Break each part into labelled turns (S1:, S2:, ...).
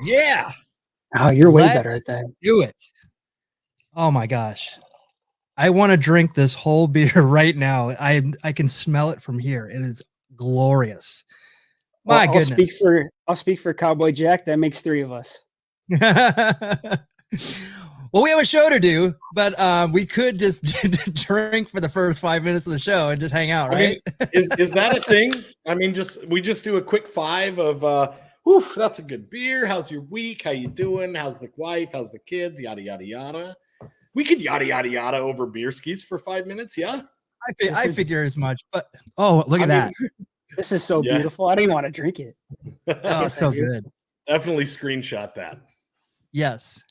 S1: Yeah.
S2: Oh, you're way better
S1: Let's
S2: at that.
S1: do it. Oh my gosh. I want to drink this whole beer right now. I can smell it from here. It is glorious.
S2: Well,
S1: My goodness.
S2: I'll speak for Cowboy Jack. That makes 3 of us.
S1: Well, we have a show to do, but we could just drink for the first 5 minutes of the show and just hang out, right?
S3: I mean, is that a thing? I mean, we just do a quick 5 of whew, that's a good beer. How's your week? How you doing? How's the wife? How's the kids? Yada yada yada. We could yada yada yada over beer skis for 5 minutes, yeah.
S1: I figure as much, but look at that.
S2: This is so beautiful. I don't even want to drink it.
S1: Oh, it's so good.
S3: Definitely screenshot that.
S1: Yes.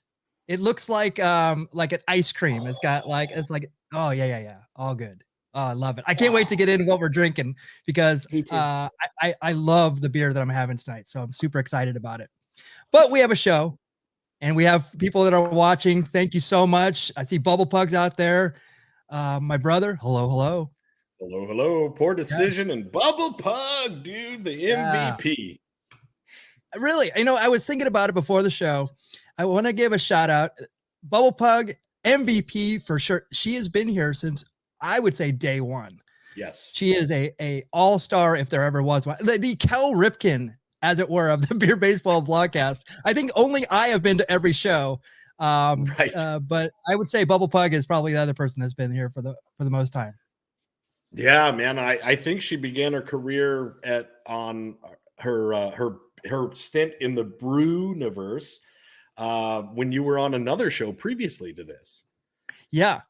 S1: It looks like an ice cream. It's like oh yeah. All good. Oh, I love it. I can't wait to get into what we're drinking because I love the beer that I'm having tonight. So I'm super excited about it. But we have a show and we have people that are watching. Thank you so much. I see Bubble Pugs out there. My brother. Hello.
S3: Poor decision and Bubble Pug, dude, the MVP.
S1: Really, I was thinking about it before the show. I want to give a shout out. Bubble Pug MVP for sure. She has been here since I would say day one.
S3: Yes.
S1: She is a all-star if there ever was one. The Kel Ripken, as it were, of the Beer Baseball Blogcast. I think only I have been to every show. Right. But I would say Bubble Pug is probably the other person that's been here for the most time.
S3: Yeah, man. I think she began her career on her stint in the Brew-niverse when you were on another show previously to this.
S1: Yeah.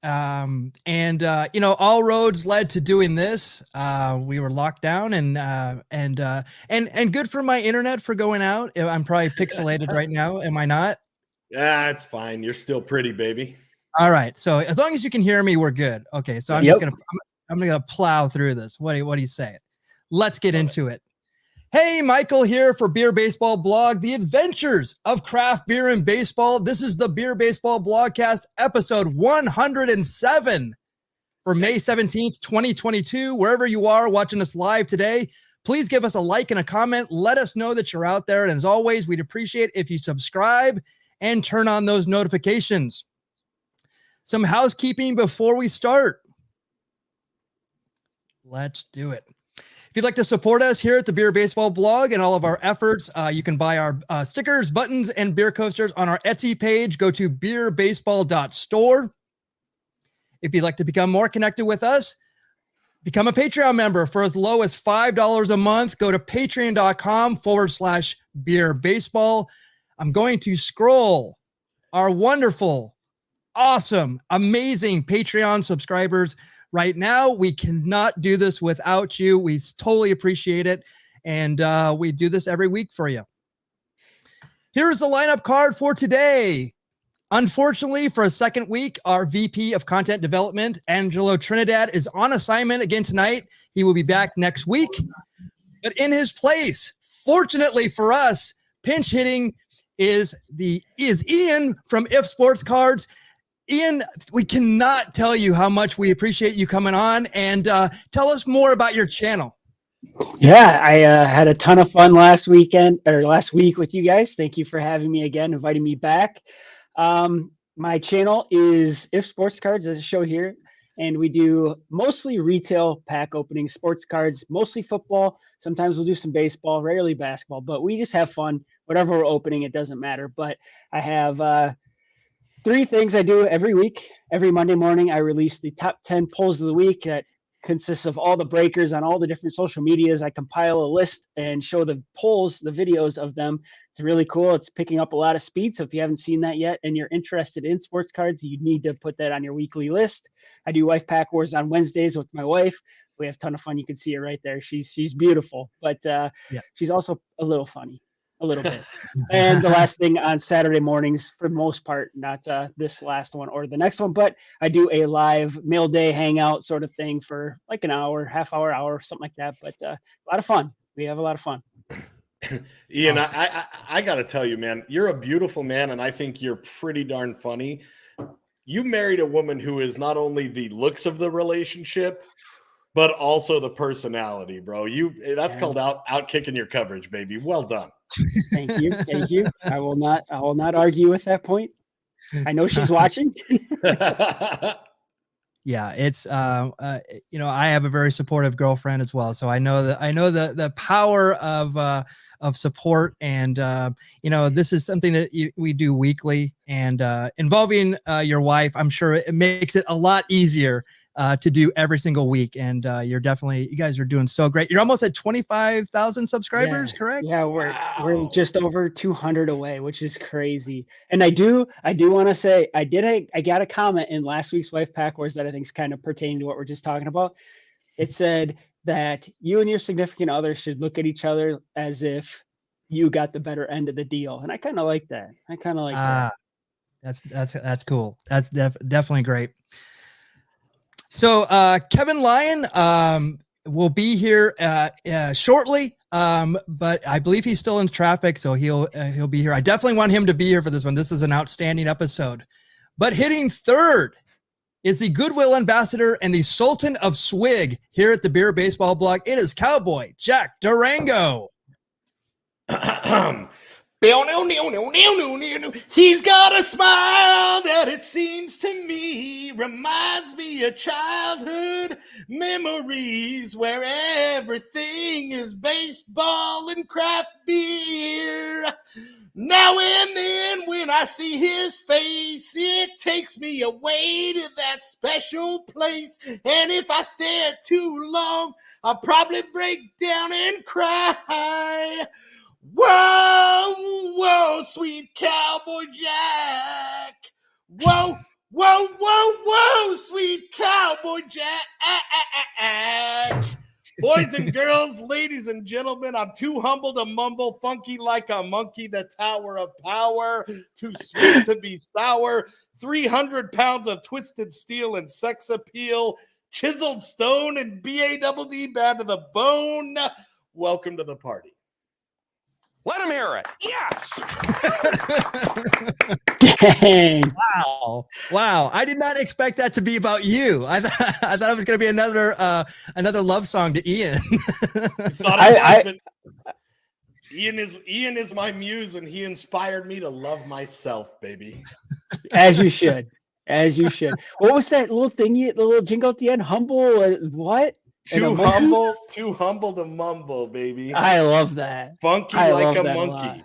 S1: All roads led to doing this. We were locked down and good for my internet for going out. I'm probably pixelated right now. Am I not?
S3: Yeah, it's fine. You're still pretty, baby.
S1: All right. So as long as you can hear me, we're good. Okay. So I'm gonna plow through this. What do you say? Let's get into it. Hey, Michael here for Beer Baseball Blog, The Adventures of Craft Beer and Baseball. This is the Beer Baseball Blogcast, episode 107 for May 17th, 2022. Wherever you are watching us live today, please give us a like and a comment. Let us know that you're out there. And as always, we'd appreciate if you subscribe and turn on those notifications. Some housekeeping before we start. Let's do it. If you'd like to support us here at the Beer Baseball Blog and all of our efforts, you can buy our stickers, buttons, and beer coasters on our Etsy page. Go to beerbaseball.store. If you'd like to become more connected with us, become a Patreon member for as low as $5 a month. Go to patreon.com/beerbaseball. I'm going to scroll our wonderful, awesome, amazing Patreon subscribers. Right now, we cannot do this without you. We totally appreciate it. And we do this every week for you. Here's the lineup card for today. Unfortunately, for a second week, our VP of Content Development, Angelo Trinidad, is on assignment again tonight. He will be back next week. But in his place, fortunately for us, pinch hitting is Ian from If Sports Cards. Ian, we cannot tell you how much we appreciate you coming on, and tell us more about your channel.
S2: Yeah, I had a ton of fun last week with you guys. Thank you for having me again, inviting me back. My channel is If Sports Cards, as a show here, and we do mostly retail pack opening, sports cards, mostly football. Sometimes we'll do some baseball, rarely basketball, but we just have fun. Whatever we're opening, it doesn't matter. But I have 3 things I do every week. Every Monday morning, I release the top 10 polls of the week that consists of all the breakers on all the different social medias. I compile a list and show the polls, the videos of them. It's really cool. It's picking up a lot of speed. So if you haven't seen that yet and you're interested in sports cards, you need to put that on your weekly list. I do Wife Pack Wars on Wednesdays with my wife. We have a ton of fun. You can see her right there. She's beautiful, but she's also a little funny. A little bit. And the last thing on Saturday mornings, for the most part, not this last one or the next one, but I do a live mail day hangout sort of thing for like an hour, half hour, something like that. But a lot of fun. We have a lot of fun.
S3: Ian, awesome. I got to tell you, man, you're a beautiful man, and I think you're pretty darn funny. You married a woman who is not only the looks of the relationship, but also the personality, bro. That's called out kicking your coverage, baby. Well done.
S2: Thank you. Thank you. I will not argue with that point. I know she's watching.
S1: Yeah, it's you know, I have a very supportive girlfriend as well, so I know the power of support, and you know, this is something that we do weekly, and involving your wife, I'm sure it makes it a lot easier to do every single week. And you guys are doing so great. You're almost at 25,000 subscribers, correct?
S2: Yeah, we're just over 200 away, which is crazy. And I do want to say I got a comment in last week's Wife Pack Wars that I think is kind of pertaining to what we're just talking about. It said that you and your significant other should look at each other as if you got the better end of the deal, and I kind of like that. That.
S1: That's cool. That's definitely great. So Kevin Lyon will be here shortly, but I believe he's still in traffic, so he'll be here. I definitely want him to be here for this one. This is an outstanding episode. But hitting third is the Goodwill Ambassador and the Sultan of Swig here at the Beer Baseball Blog. It is Cowboy Jack Durango.
S3: He's got a smile that it seems to me reminds me of childhood memories where everything is baseball and craft beer. Now and then when I see his face, it takes me away to that special place. And if I stare too long, I'll probably break down and cry. Whoa, whoa, sweet Cowboy Jack. Whoa, whoa, whoa, whoa, sweet Cowboy Jack. Boys and girls, ladies and gentlemen, I'm too humble to mumble, funky like a monkey, the tower of power, too sweet to be sour, 300 pounds of twisted steel and sex appeal, chiseled stone and B-A-double-D bad to the bone. Welcome to the party.
S4: Let him hear it. Yes.
S2: Dang.
S1: Wow. I did not expect that to be about you. I thought it was going to be another love song to Ian.
S3: Ian is my muse, and he inspired me to love myself, baby.
S2: As you should. What was that little thingy, the little jingle at the end? Humble, what?
S3: Too humble to mumble, baby.
S2: I love that.
S3: Funky like a monkey.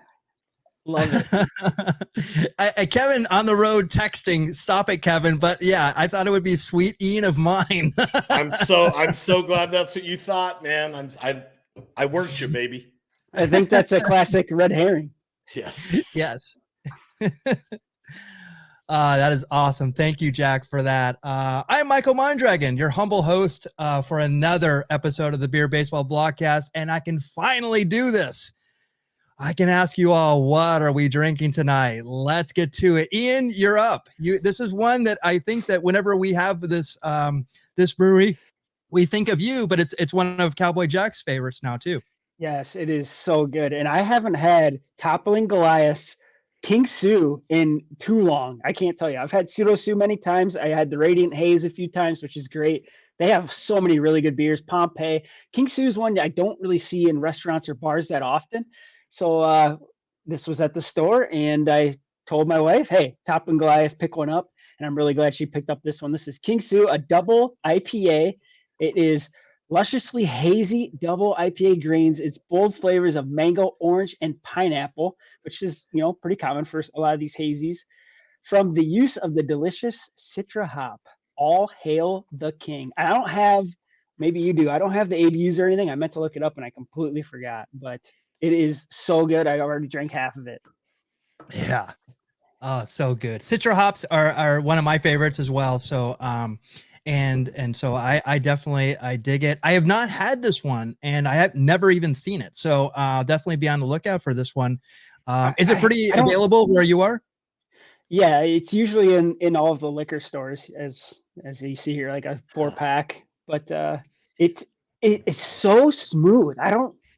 S2: Love it.
S1: Kevin on the road texting, stop it, Kevin. But yeah, I thought it would be sweet Ian of mine.
S3: I'm so glad that's what you thought, man. I worked you, baby.
S2: I think that's a classic red herring.
S3: Yes.
S1: Yes. That is awesome. Thank you, Jack, for that. I'm Michael Mondragon, your humble host for another episode of the Beer Baseball Blogcast, and I can finally do this. I can ask you all, what are we drinking tonight? Let's get to it. Ian, you're up. This is one that I think that whenever we have this this brewery, we think of you, but it's one of Cowboy Jack's favorites now too.
S2: Yes, it is so good, and I haven't had Toppling Goliath's King Sue in too long. I can't tell you. I've had Pseudo Sue many times. I had the Radiant Haze a few times, which is great. They have so many really good beers. Pompeii. King Sue is one that I don't really see in restaurants or bars that often. So this was at the store, and I told my wife, hey, Toppling Goliath, pick one up. And I'm really glad she picked up this one. This is King Sue, a double IPA. It is lusciously hazy double IPA grains. It's bold flavors of mango, orange, and pineapple, which is, pretty common for a lot of these hazies. From the use of the delicious Citra hop. All hail the king. I don't have, maybe you do, I don't have the ABUs or anything. I meant to look it up and I completely forgot, but it is so good. I already drank half of it.
S1: Yeah. Oh, so good. Citra hops are one of my favorites as well. So, and so I definitely dig it. I have not had this one, and I have never even seen it. So I'll definitely be on the lookout for this one. Is it pretty available where you are?
S2: Yeah, it's usually in all of the liquor stores, as you see here, like a 4-pack. But it's so smooth.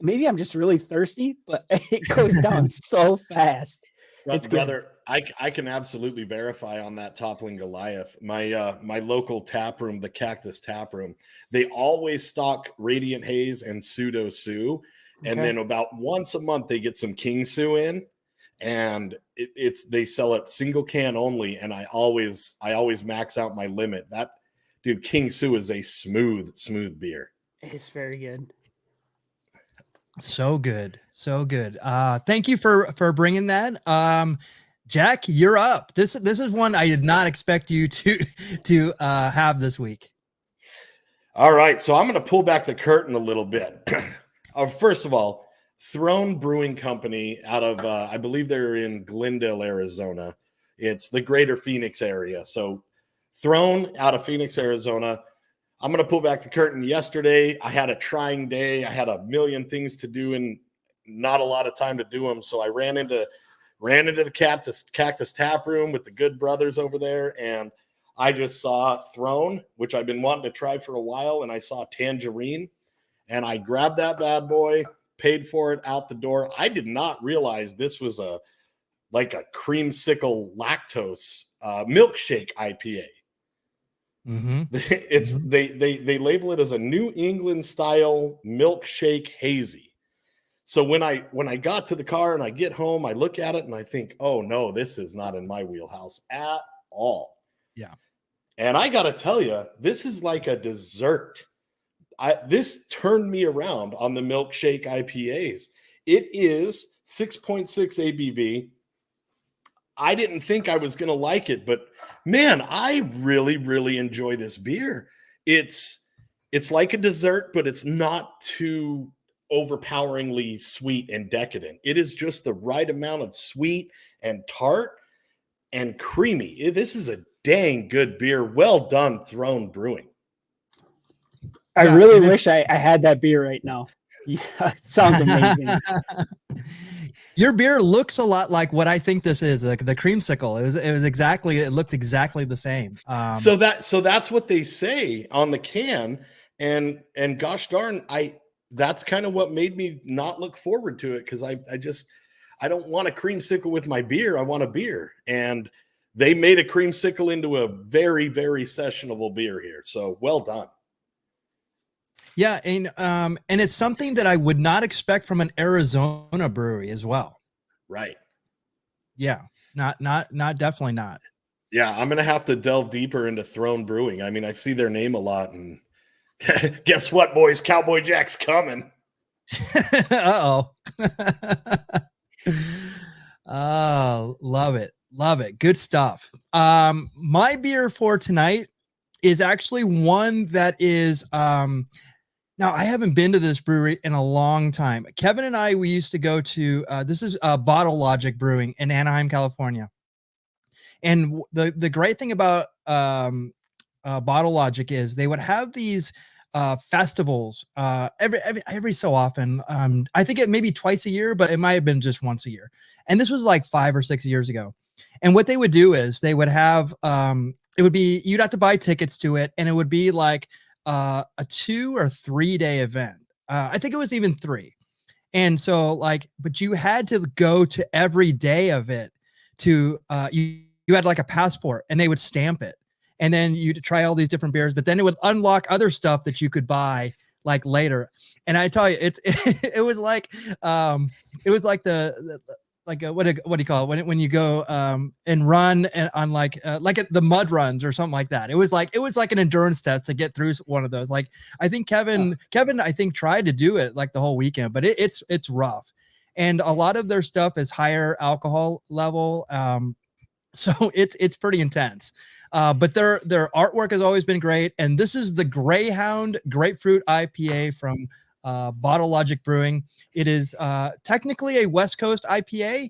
S2: Maybe I'm just really thirsty, but it goes down so fast. It's
S3: brother. I can absolutely verify on that Toppling Goliath. My local tap room, the Cactus Tap Room, they always stock Radiant Haze and Pseudo Sue. And then about once a month they get some King Sue in, and they sell it single can only. And I always max out my limit. That dude, King Sue is a smooth beer.
S2: It's very good.
S1: So good. So good. Thank you for bringing that. Jack, you're up. This is one I did not expect you to have this week.
S3: All right. So I'm going to pull back the curtain a little bit. First of all, Throne Brewing Company out of, I believe they're in Glendale, Arizona. It's the greater Phoenix area. So Throne out of Phoenix, Arizona. I'm going to pull back the curtain. Yesterday, I had a trying day. I had a million things to do and not a lot of time to do them. So I ran into the Cactus Tap Room with the good brothers over there. And I just saw Throne, which I've been wanting to try for a while. And I saw Tangerine. And I grabbed that bad boy, paid for it, out the door. I did not realize this was like a creamsicle lactose milkshake IPA.
S1: Mm-hmm.
S3: They label it as a New England style milkshake hazy. So when I got to the car and I get home, I look at it and I think, oh no, this is not in my wheelhouse at all.
S1: Yeah. And
S3: I got to tell you, this is like a dessert. This turned me around on the milkshake IPAs. It is 6.6 ABV. I didn't think I was going to like it, but man, I really, really enjoy this beer. It's like a dessert, but it's not too overpoweringly sweet and decadent. It is just the right amount of sweet and tart and creamy. This is a dang good beer. Well done, Throne Brewing.
S2: I really wish I had that beer right now. Yeah, it sounds amazing.
S1: Your beer looks a lot like what I think this is, like the creamsicle. It looked exactly the same.
S3: So that's what they say on the can. And gosh darn, that's kind of what made me not look forward to it. Cause I don't want a creamsicle with my beer. I want a beer. And they made a creamsicle into a very, very sessionable beer here. So well done.
S1: Yeah, and it's something that I would not expect from an Arizona brewery as well.
S3: Right.
S1: Yeah, not definitely not.
S3: Yeah, I'm gonna have to delve deeper into Throne Brewing. I mean, I see their name a lot, and guess what, boys? Cowboy Jack's coming.
S1: Uh-oh. Oh, love it. Good stuff. My beer for tonight is actually one that is now, I haven't been to this brewery in a long time. Kevin and I, we used to go to, this is Bottle Logic Brewing in Anaheim, California. And the great thing about Bottle Logic is they would have these festivals every so often. I think it may be twice a year, but it might have been just once a year. And this was like 5 or 6 years ago. And what they would do is they would have, you'd have to buy tickets to it. And it would be like, a 2 or 3 day event. I think it was even 3. And so but you had to go to every day of it to, you had like a passport and they would stamp it. And then you'd try all these different beers, but then it would unlock other stuff that you could buy like later. And I tell you, it was like what do you call it when you go and run on like the mud runs or something like that. It was like an endurance test to get through one of those. Like I think Kevin I think tried to do it like the whole weekend, but it's rough. And a lot of their stuff is higher alcohol level. So it's pretty intense. But their artwork has always been great. And this is the Greyhound Grapefruit IPA from Bottle Logic Brewing. It is technically a West Coast IPA,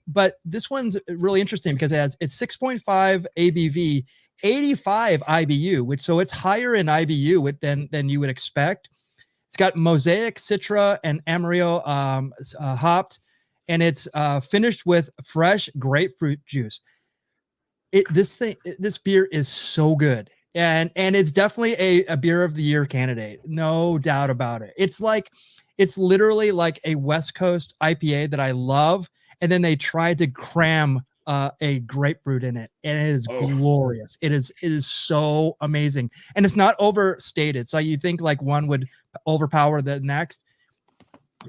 S1: but this one's really interesting because it's 6.5 ABV, 85 IBU, so it's higher in IBU than you would expect. It's got Mosaic, Citra, and Amarillo hopped, and it's finished with fresh grapefruit juice. This beer is so good. And it's definitely a beer of the year candidate. No doubt about it. It's literally like a West Coast IPA that I love. And then they tried to cram a grapefruit in it. And it is glorious. It is so amazing. And it's not overstated. So you think like one would overpower the next.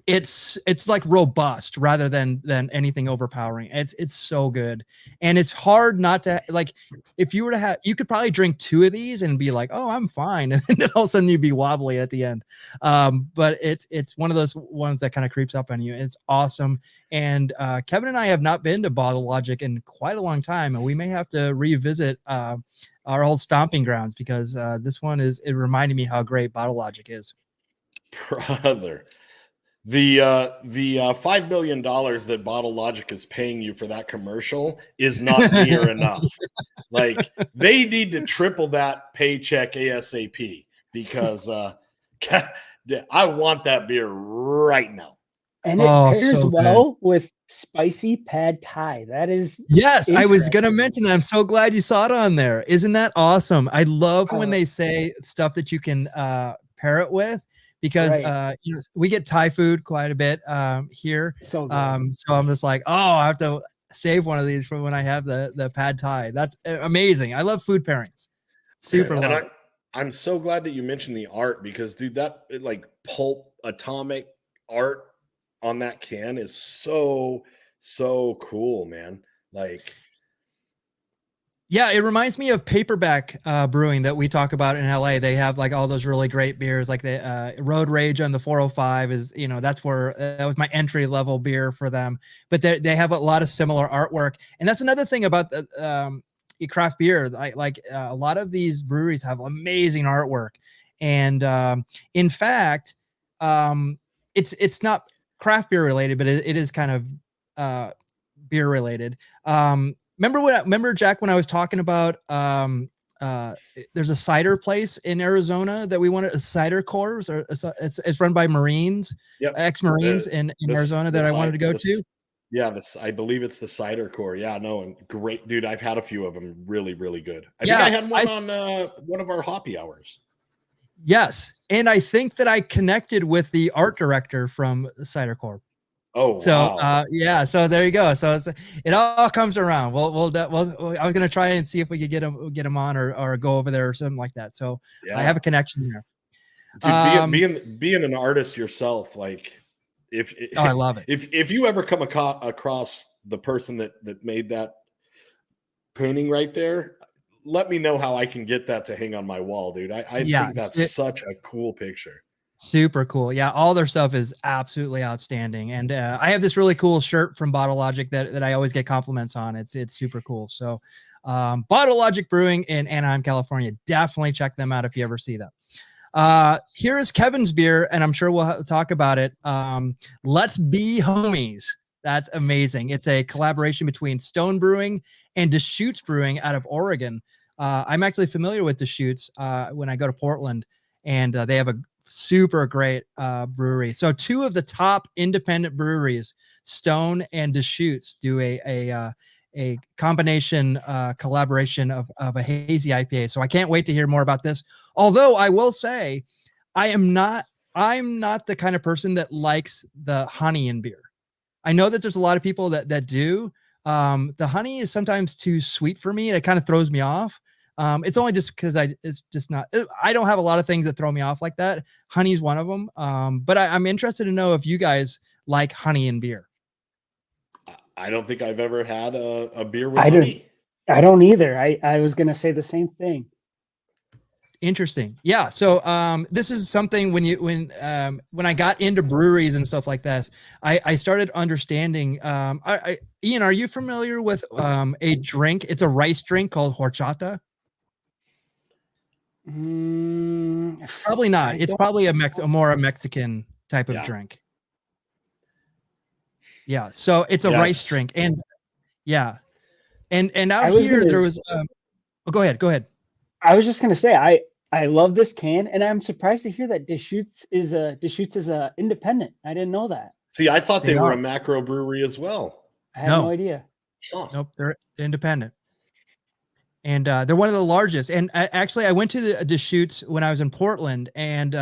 S1: it's like robust rather than anything overpowering. It's so good, and it's hard not to like. If you were to have, you could probably drink 2 of these and be like, oh, I'm fine, and then all of a sudden you'd be wobbly at the end. But it's one of those ones that kind of creeps up on you. It's awesome. And Kevin and I have not been to Bottle Logic in quite a long time, and we may have to revisit our old stomping grounds, because this one it reminded me how great Bottle Logic is.
S3: Brother. The $5 million that Bottle Logic is paying you for that commercial is not near enough. Like, they need to triple that paycheck ASAP, because I want that beer right now.
S2: And it pairs well with spicy pad thai. That is
S1: I was gonna mention that. I'm so glad you saw it on there. Isn't that awesome? I love when they say stuff that you can pair it with. Because you know, we get Thai food quite a bit here. So I'm just like, oh, I have to save one of these for when I have the pad Thai. That's amazing. I love food pairings. Super love.
S3: I'm so glad that you mentioned the art, because dude, that like pulp atomic art on that can is so cool, man. Like,
S1: yeah, it reminds me of Paperback Brewing that we talk about in LA. They have like all those really great beers, like the Road Rage on the 405 is, you know, that's where that was my entry level beer for them. But they have a lot of similar artwork, and that's another thing about the craft beer. Like a lot of these breweries have amazing artwork, and in fact, it's not craft beer related, but it is kind of beer related. Remember Jack, when I was talking about there's a cider place in Arizona that we wanted, a cider course, or it's run by Marines, ex-Marines in Arizona that I wanted to go to.
S3: Yeah, I believe it's the Cider Corps. Yeah, no, and great, dude. I've had a few of them. Really, really good. I think I had one on one of our hoppy hours.
S1: Yes, and I think that I connected with the art director from the Cider Corps.
S3: Oh,
S1: so
S3: wow.
S1: yeah, so there you go. So it all comes around. I was gonna try and see if we could get him on or go over there or something like that. So I have a connection there.
S3: Dude, being an artist yourself, like
S1: I love it.
S3: If you ever come across the person that made that painting right there, let me know how I can get that to hang on my wall, dude. I think that's such a cool picture.
S1: Super cool. Yeah, all their stuff is absolutely outstanding. And I have this really cool shirt from Bottle Logic that I always get compliments on. It's super cool. So Bottle Logic Brewing in Anaheim, California. Definitely check them out if you ever see them. Here is Kevin's beer, and I'm sure we'll talk about it. Let's Be Homies. That's amazing. It's a collaboration between Stone Brewing and Deschutes Brewing out of Oregon. I'm actually familiar with Deschutes when I go to Portland, and they have a super great brewery. So 2 of the top independent breweries, Stone and Deschutes, do a combination collaboration of a hazy IPA. So I can't wait to hear more about this. Although I will say, I'm not the kind of person that likes the honey in beer. I know that there's a lot of people that do. The honey is sometimes too sweet for me, and it kind of throws me off. It's only just because I don't have a lot of things that throw me off like that. Honey's one of them. But I'm interested to know if you guys like honey in beer.
S3: I don't think I've ever had a beer with honey.
S2: I don't either. I was going to say the same thing.
S1: Interesting. Yeah. So this is something when I got into breweries and stuff like that, I started understanding. Ian, are you familiar with a drink? It's a rice drink called horchata. Probably not. It's probably a Mexican type of drink. Yeah. So it's a rice drink, and and out here there was. Go ahead.
S2: I was just gonna say I love this can, and I'm surprised to hear that Deschutes is a independent. I didn't know that.
S3: See, I thought they were a macro brewery as well.
S2: I had no idea.
S1: Nope, they're independent. And they're one of the largest. And actually, I went to the Deschutes when I was in Portland, and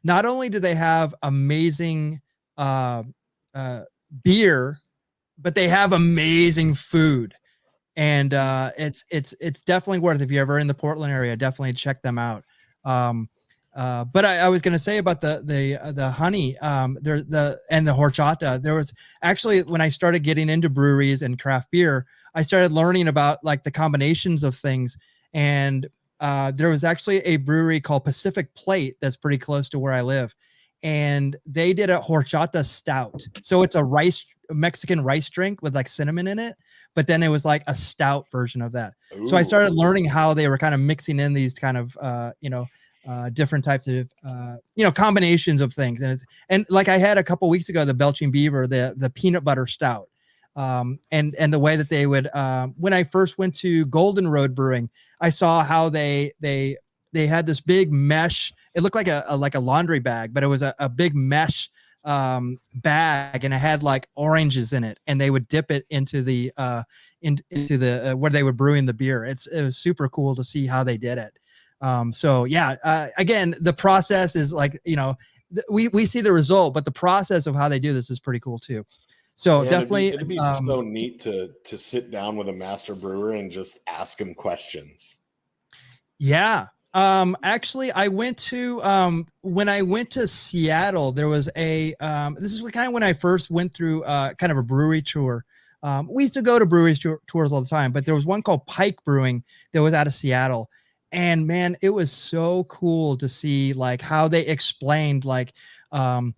S1: not only do they have amazing beer, but they have amazing food. And it's definitely worth, if you're ever in the Portland area, definitely check them out. But I was going to say about the honey, and the horchata. There was actually, when I started getting into breweries and craft beer, I started learning about like the combinations of things. And there was actually a brewery called Pacific Plate that's pretty close to where I live, and they did a horchata stout. So it's a Mexican rice drink with like cinnamon in it, but then it was like a stout version of that. Ooh. So I started learning how they were kind of mixing in these kind of different types of combinations of things. And like I had a couple weeks ago, the Belching Beaver, the peanut butter stout, and the way that they would, when I first went to Golden Road Brewing, I saw how they had this big mesh. It looked like a laundry bag, but it was a big mesh bag, and it had like oranges in it, and they would dip it into the where they were brewing the beer. It was super cool to see how they did it. So yeah, again, the process is like, we see the result, but the process of how they do this is pretty cool too. So yeah, definitely
S3: it'd be so neat to sit down with a master brewer and just ask him questions.
S1: Yeah. Actually, I went to, when I went to Seattle, there was this is kind of when I first went through, kind of a brewery tour. We used to go to brewery tours all the time, but there was one called Pike Brewing that was out of Seattle. And man, it was so cool to see like how they explained, like, how,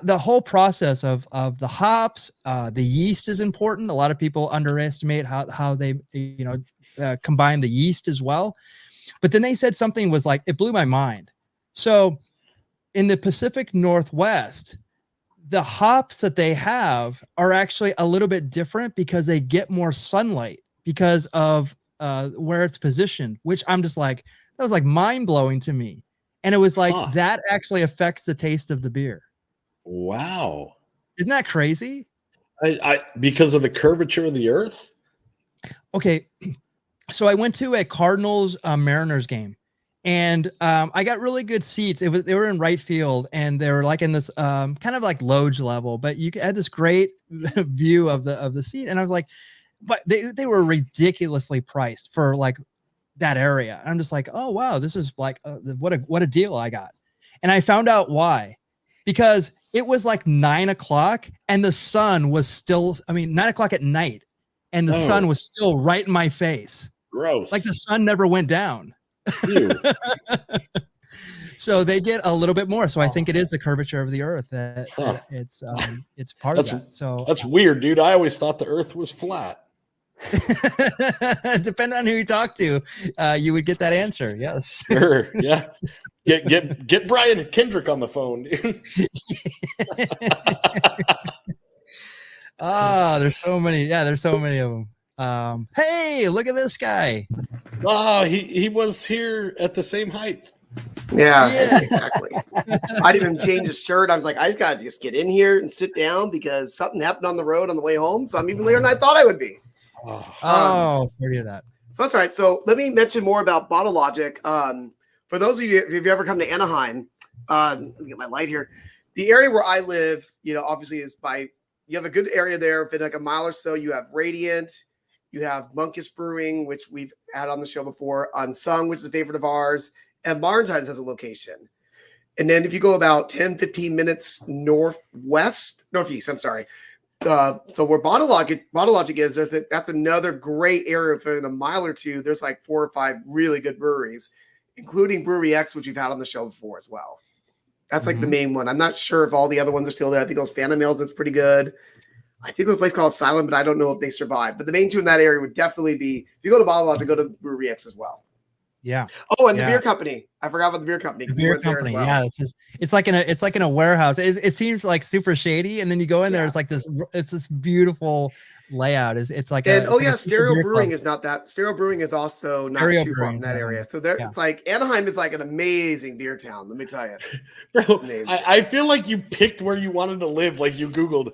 S1: the whole process of the hops, the yeast is important. A lot of people underestimate how they, combine the yeast as well. But then they said something was like, it blew my mind. So in the Pacific Northwest, the hops that they have are actually a little bit different because they get more sunlight because of where it's positioned, which I'm just like, that was like mind blowing to me. And it was like, that actually affects the taste of the beer.
S3: Wow.
S1: Isn't that crazy?
S3: I because of the curvature of the earth. Okay.
S1: So I went to a Cardinals Mariners game, and I got really good seats. They were in right field, and they were like in this kind of like loge level, but you had this great view of the seat. And I was like, but they were ridiculously priced for like that area. And I'm just like, oh wow, this is like what a deal I got. And I found out why, because it was like 9 o'clock and the sun was still, 9 o'clock at night, and the sun was still right in my face.
S3: Gross.
S1: Like the sun never went down. So they get a little bit more. So I think it is the curvature of the earth that it's part of that. So
S3: that's weird, dude. I always thought the earth was flat.
S1: Depending on who you talk to, you would get that answer. Yes.
S3: Sure. Yeah. Get Brian Kendrick on the phone, dude.
S1: There's so many. Yeah, there's so many of them. Hey, look at this guy.
S3: Oh, he was here at the same height.
S5: Yeah. Exactly. I didn't even change his shirt. I was like, I got to just get in here and sit down because something happened on the road on the way home. So I'm even later than I thought I would be.
S1: Sorry to hear that.
S5: So that's all right. So let me mention more about Bottle Logic. For those of you, if you've ever come to Anaheim, let me get my light here. The area where I live, obviously is you have a good area there. Within like a mile or so, you have Radiant, you have Monkish Brewing, which we've had on the show before, Unsung, which is a favorite of ours, and Barnsides has a location. And then if you go about 10, 15 minutes northeast, I'm sorry. So where Bottle Logic is, that's another great area for in a mile or two. There's like 4 or 5 really good breweries, including Brewery X, which we've had on the show before as well. That's like the main one. I'm not sure if all the other ones are still there. I think those Phantom Ales, that's pretty good. I think there's a place called Silent, but I don't know if they survive. But the main two in that area would definitely be, if you go to Bottle Logic, go to Brewery X as well.
S1: Yeah.
S5: Oh, and the beer company. I forgot about the beer company.
S1: The beer company. Well. Yeah. It's like in a warehouse. It seems like super shady. And then you go in there, it's like it's this beautiful layout. It's like,
S5: Stereo Brewing is not that. Stereo Brewing is also not too far from that area. So it's like Anaheim is like an amazing beer town. Let me tell you.
S3: Bro, I feel like you picked where you wanted to live. Like you Googled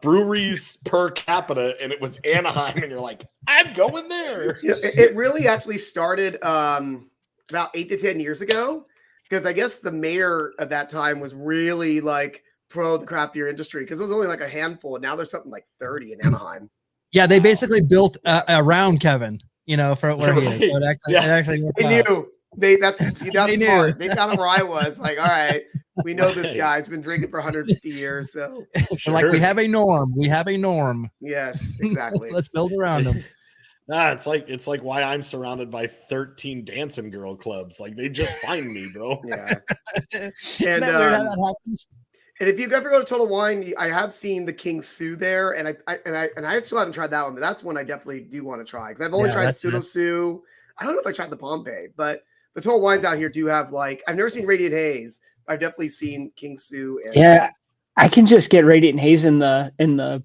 S3: breweries per capita and it was Anaheim and you're like, I'm going there.
S5: It really actually started about 8 to 10 years ago, because I guess the mayor at that time was really like pro the craft beer industry, because it was only like a handful and now there's something like 30 in Anaheim.
S1: Yeah, they basically built around Kevin, for where he is. So it actually worked out.
S5: That's
S1: They knew.
S5: smart. They found out where I was. Like, all right, we know this guy's been drinking for 150 years. So
S1: They're like, we have a norm. We have a norm.
S5: yes, exactly.
S1: Let's build around them.
S3: It's like why I'm surrounded by 13 dancing girl clubs. Like they just find me, bro.
S5: Yeah.
S1: Isn't
S5: And
S1: that weird how that happens?
S5: and if you ever go to Total Wine, I have seen the King Sue there, and I still haven't tried that one, but that's one I definitely do want to try because I've only tried Pseudo Sue. I don't know if I tried the Pompeii, but the Total Wines out here do have like I've never seen Radiant Haze. But I've definitely seen King Sue. And,
S2: yeah, I can just get Radiant Haze in the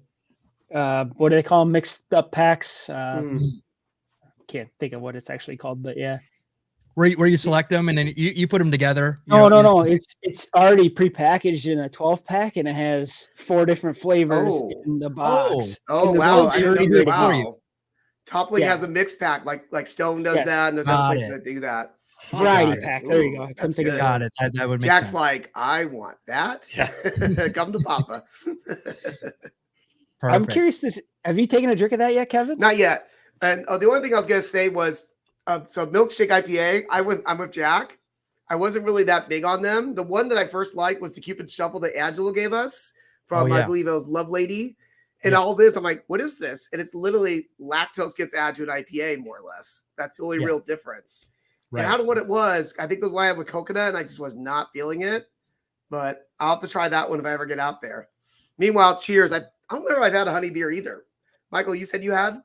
S2: what do they call them? Mixed up packs. Can't think of what it's actually called, but yeah.
S1: Where you select them and then you put them together.
S2: No. It's already prepackaged in a 12-pack and it has 4 different flavors in the box.
S5: Wow! I didn't know that.
S1: Wow.
S5: Wow. Toppling has a mixed pack, like Stone does that, and there's other places that do that.
S2: Variety pack. There you go. I couldn't think of
S1: Got it. That would make
S5: Jack's
S1: sense.
S5: like, I want that.
S3: Yeah.
S5: Come to Papa.
S2: I'm curious. Have you taken a drink of that yet, Kevin?
S5: Not yet. And the only thing I was gonna say was, so Milkshake IPA. I'm with Jack. I wasn't really that big on them. The one that I first liked was the Cupid Shuffle that Angelo gave us from I believe it was Love Lady. And all this, I'm like, what is this? And it's literally lactose gets added to an IPA, more or less. That's the only real difference. Right. And out of what it was, I think that's why I have with coconut, and I just was not feeling it. But I'll have to try that one if I ever get out there. Meanwhile, cheers. I don't remember if I've had a honey beer either. Michael, you said you had?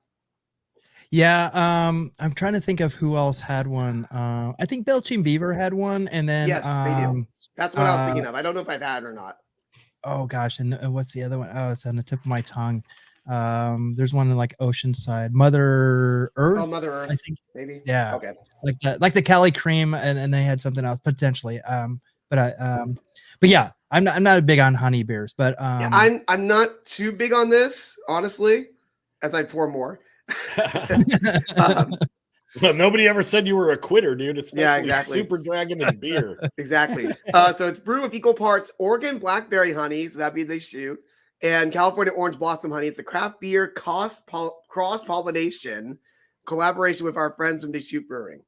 S1: Yeah, I'm trying to think of who else had one. I think Belching Beaver had one, and then
S5: yes, they do. That's what I was thinking of. I don't know if I've had it or not.
S1: Oh gosh, and what's the other one? Oh, it's on the tip of my tongue. There's one in like Oceanside, Mother Earth.
S5: Oh, Mother Earth,
S1: I think
S5: maybe.
S1: Yeah.
S5: Okay.
S1: Like the Cali Cream, and they had something else potentially. But yeah, I'm not big on honey beers, but
S5: I'm not too big on this, honestly. As I pour more.
S3: Nobody ever said you were a quitter, dude. Especially
S5: exactly.
S3: Super Dragon and beer.
S5: Exactly. So it's brewed with equal parts Oregon blackberry honey, so that'd be they shoot, and California orange blossom honey. It's a craft beer cross pollination collaboration with our friends from Deschutes Brewing.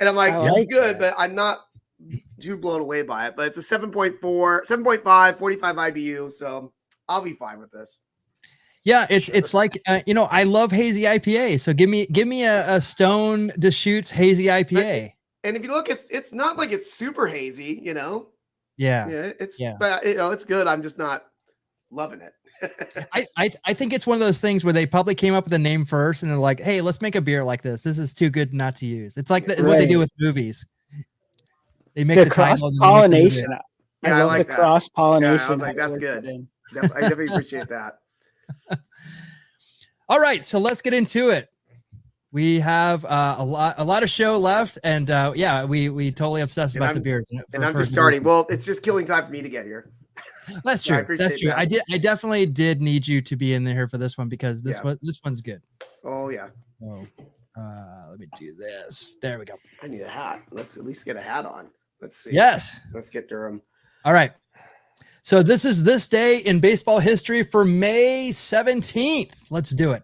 S5: And I'm like, this is good, but I'm not too blown away by it. But it's a 7.4, 7.5, 45 IBU, so I'll be fine with this.
S1: Yeah, it's like I love hazy IPA. So give me a Stone Deschutes hazy IPA.
S5: And if you look, it's not like it's super hazy,
S1: Yeah.
S5: But it's good. I'm just not loving it.
S1: I think it's one of those things where they probably came up with a name first and they're like, hey, let's make a beer like this. This is too good not to use. It's like what they do with movies. They make the
S2: cross pollination. I love
S5: like
S2: the cross pollination.
S5: Yeah, I was like, that's good. I definitely appreciate that.
S1: All right, so let's get into it. We have a lot of show left, and we totally obsessed about the beers.
S5: And I'm just starting. Well, it's just killing time for me to get here.
S1: That's true. That's true. That. I definitely did need you to be in here for this one because this one's good.
S5: Oh yeah.
S1: Oh, let me do this. There we go.
S5: I need a hat. Let's at least get a hat on. Let's see.
S1: Yes.
S5: Let's get Durham.
S1: All right. So this is this day in baseball history for May 17th. Let's do it.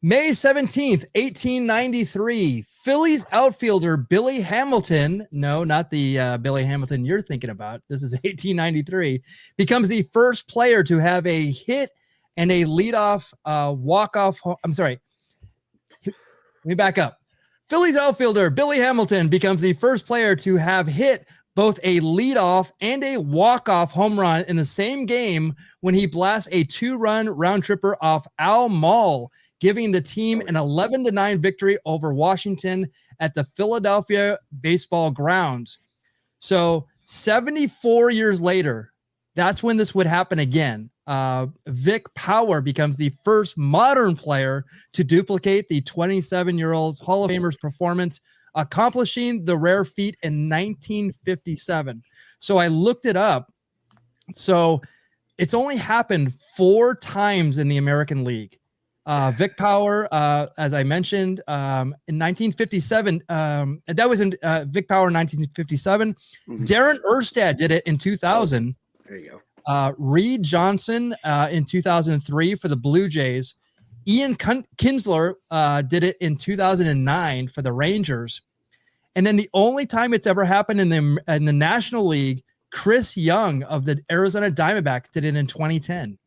S1: May 17th, 1893, Phillies outfielder Billy Hamilton, no, not the Billy Hamilton you're thinking about. This is 1893, becomes the first player to have a hit and a leadoff walk-off. I'm sorry. Let me back up. Phillies outfielder Billy Hamilton becomes the first player to have hit both a leadoff and a walk-off home run in the same game when he blasts a 2-run round tripper off Al Mall, giving the team an 11-9 victory over Washington at the Philadelphia baseball grounds. So 74 years later, that's when this would happen again. Vic Power becomes the first modern player to duplicate the 27-year-old Hall of Famer's performance, accomplishing the rare feat in 1957. So I looked it up. So it's only happened 4 times in the American League. Vic Power, as I mentioned, in 1957, that was in Vic Power in 1957. Mm-hmm. Darren Erstad did it in 2000.
S5: There you go.
S1: Reed Johnson in 2003 for the Blue Jays. Ian Kinsler did it in 2009 for the Rangers. And then the only time it's ever happened in the National League, Chris Young of the Arizona Diamondbacks did it in 2010.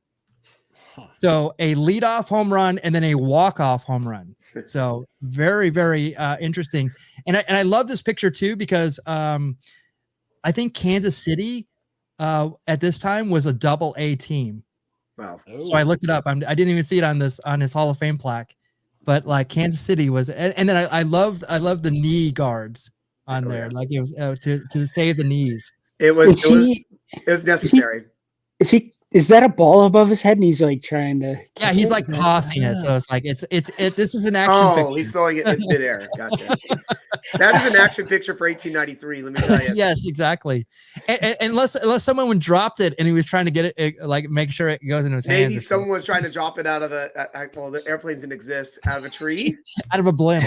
S1: So a leadoff home run and then a walk-off home run. So very, very interesting. And I love this picture too, because I think Kansas City at this time was a double-A team.
S5: Wow.
S1: So I looked it up. I didn't even see it on his Hall of Fame plaque, but like Kansas City was, and then I love the knee guards on there.
S5: Yeah.
S1: Like it was to save the knees.
S5: It was necessary.
S2: Is that a ball above his head and he's like trying to?
S1: Yeah, he's like tossing it. So it's like this is an action picture.
S5: He's throwing it in midair. Gotcha. That is an action picture for 1893. Let me tell you.
S1: Yes, exactly. And unless someone dropped it and he was trying to get it, like make sure it goes in his hands.
S5: Maybe someone was trying to drop it out of the airplanes didn't exist, out of a tree,
S1: out of a blimp.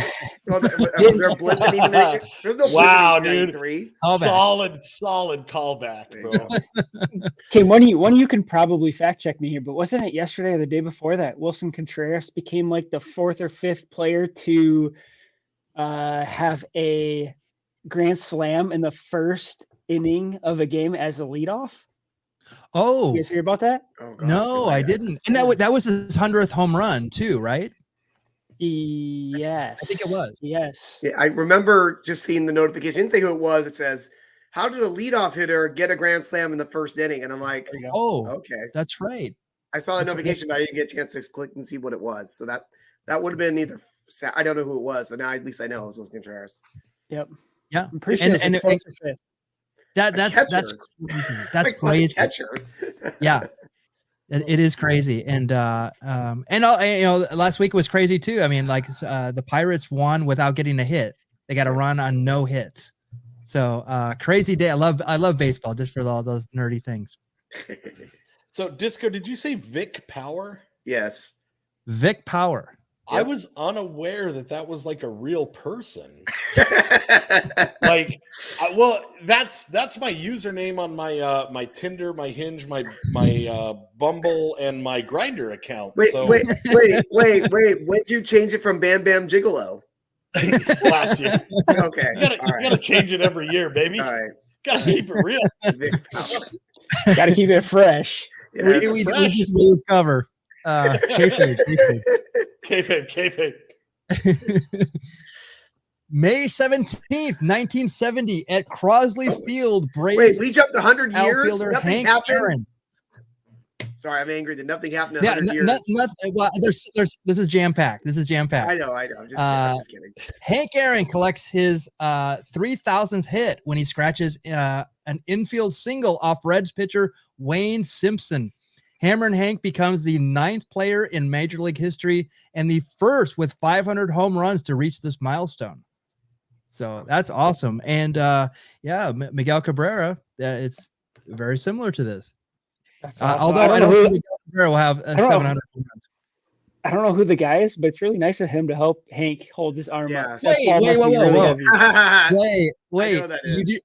S5: Well, was there a blimp that needed to make it? There's no
S3: Wow,
S5: blimp
S3: dude.
S1: Callback.
S3: Solid callback, bro.
S2: Okay, one of you can probably fact check me here, but wasn't it yesterday or the day before that Wilson Contreras became like the 4th or 5th player to have a grand slam in the first inning of a game as a leadoff?
S1: Oh,
S2: You guys hear about that?
S5: Oh, gosh,
S1: no, I didn't. And that was his 100th home run too, right?
S2: Yes.
S1: I think it was.
S2: Yes.
S5: Yeah, I remember just seeing the notification. It didn't say who it was. It says, "How did a leadoff hitter get a grand slam in the first inning?" And I'm like,
S2: There you go.
S1: Oh,
S5: okay.
S1: that's right.
S5: I saw the notification, but I didn't get a chance to click and see what it was. So that would have been either. I don't know who it was. So now at least I know it was Wilson Contreras.
S2: Yep.
S1: Yeah.
S2: I'm pretty sure
S1: And-
S2: it's like 4th or 5th.
S1: That's
S5: catcher.
S1: crazy. That's
S5: Like,
S1: crazy.
S5: catcher.
S1: Yeah. It is crazy. And last week was crazy too. I mean, like the Pirates won without getting a hit. They got a run on no hits. So crazy day. I love baseball just for all those nerdy things.
S3: So, Disco, did you say Vic Power?
S5: Yes.
S1: Vic Power.
S3: I was unaware that was like a real person. Like, that's my username on my my Tinder, my Hinge, my Bumble, and my Grinder account.
S5: Wait.
S3: So
S5: When'd you change it from Bam Bam Gigolo?
S3: last year,
S5: Okay.
S3: you gotta change it every year, baby.
S5: All right.
S3: Gotta keep it real.
S5: Vic Power.
S2: Got to keep it fresh.
S5: Yes.
S1: We just rediscover. Kayfabe.
S3: Kayfabe.
S1: May 17th, 1970 at Crosley Field,
S5: Wait,
S1: Braves
S5: we jumped 100 years.
S1: outfielder
S5: Nothing
S1: Hank
S5: happened.
S1: Aaron.
S5: Sorry, I'm angry that nothing happened in
S1: Yeah,
S5: 100 years.
S1: well, this is jam packed. This is jam packed.
S5: I know. I'm just kidding.
S1: Hank Aaron collects his 3,000th hit when he scratches an infield single off Reds pitcher Wayne Simpson. Hammer and Hank becomes the 9th player in Major League history and the first with 500 home runs to reach this milestone. So that's awesome. And Miguel Cabrera, it's very similar to this.
S2: That's awesome.
S1: Although I don't think Miguel Cabrera will have 700 home runs.
S2: I don't know who the guy is, but it's really nice of him to help Hank hold his arm
S5: Yeah.
S2: up. That
S1: Wait,
S2: ball
S1: wait,
S2: must be
S1: whoa,
S2: really
S1: whoa.
S2: heavy.
S5: I
S1: Wait.
S5: know that is.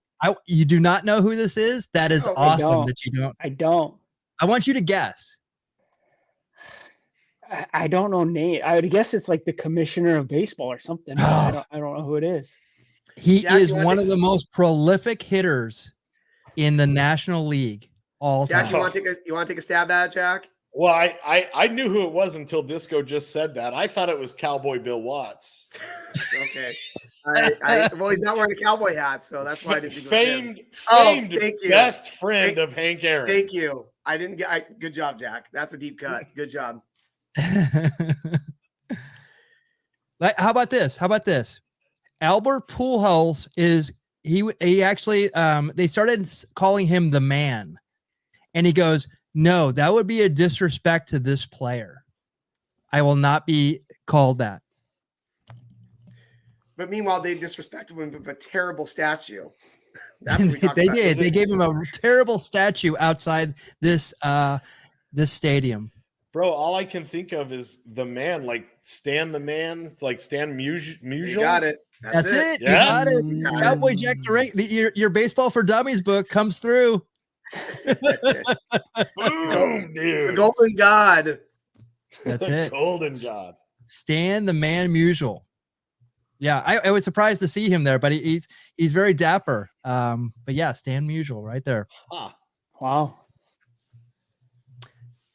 S1: You do not know who this is? That is
S5: No, I
S1: awesome
S2: don't.
S1: that you don't.
S2: I don't.
S1: I want you to guess.
S2: I don't know name. I would guess it's like the commissioner of baseball or something. but I don't know who it is.
S1: He
S5: Jack,
S1: is
S5: you wanna
S1: one
S5: take-
S1: of the most prolific hitters in the National League all
S5: Jack,
S1: time.
S5: you want to take a stab at it, Jack?
S3: Well, I knew who it was until Disco just said that. I thought it was Cowboy Bill Watts.
S5: Okay. Well, he's not wearing a cowboy hat, so that's why I didn't think it was him.
S3: Famed
S5: thank you.
S3: best friend of Hank Aaron.
S5: Thank you. I didn't get. Good job, Jack. That's a deep cut. Good job.
S1: How about this? Albert Pujols he actually they started calling him the man, and he goes, "No, that would be a disrespect to this player. I will not be called that."
S5: But meanwhile, they disrespected him with a terrible statue. That's what we talked
S1: They
S5: about.
S1: did. They gave him a terrible statue outside this stadium.
S3: Bro, all I can think of is the man, like Stan the Man. It's like Stan Musial.
S5: You got it.
S1: That's it.
S3: Yeah.
S1: You got it.
S5: You got it.
S1: Cowboy Jack Durango. Your Baseball for Dummies book comes through.
S3: Boom,
S5: The
S3: dude.
S5: Golden God.
S1: That's
S3: The
S1: it.
S3: Golden God.
S1: Stan the Man Musial. Yeah, I was surprised to see him there, but he's very dapper. But yeah, Stan Musial right there.
S3: Ah,
S2: Wow.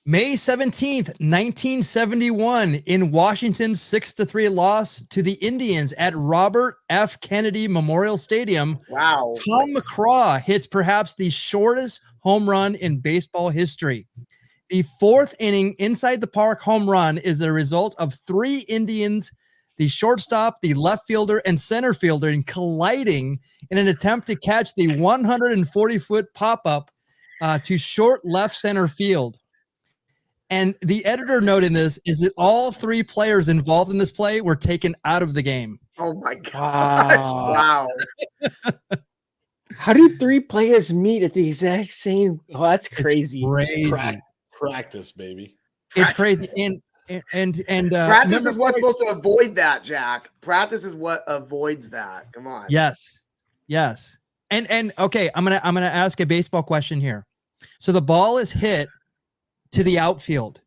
S1: May 17th, 1971, in Washington's 6-3 loss to the Indians at Robert F. Kennedy Memorial Stadium,
S5: Wow.
S1: Tom McCraw hits perhaps the shortest home run in baseball history. The fourth inning inside the park home run is the result of 3 Indians, the shortstop, the left fielder, and center fielder, in colliding in an attempt to catch the 140-foot pop-up to short left center field. And the editor note in this is that all 3 players involved in this play were taken out of the game.
S5: Oh my gosh.
S2: Wow.
S5: Wow.
S2: How do 3 players meet at the exact same? Oh, that's crazy.
S1: It's crazy.
S3: practice, baby.
S1: It's crazy. And
S5: Practice is what's supposed to avoid that, Jack. Practice is what avoids that. Come on.
S1: Yes. And okay, I'm gonna ask a baseball question here. So the ball is hit to the outfield.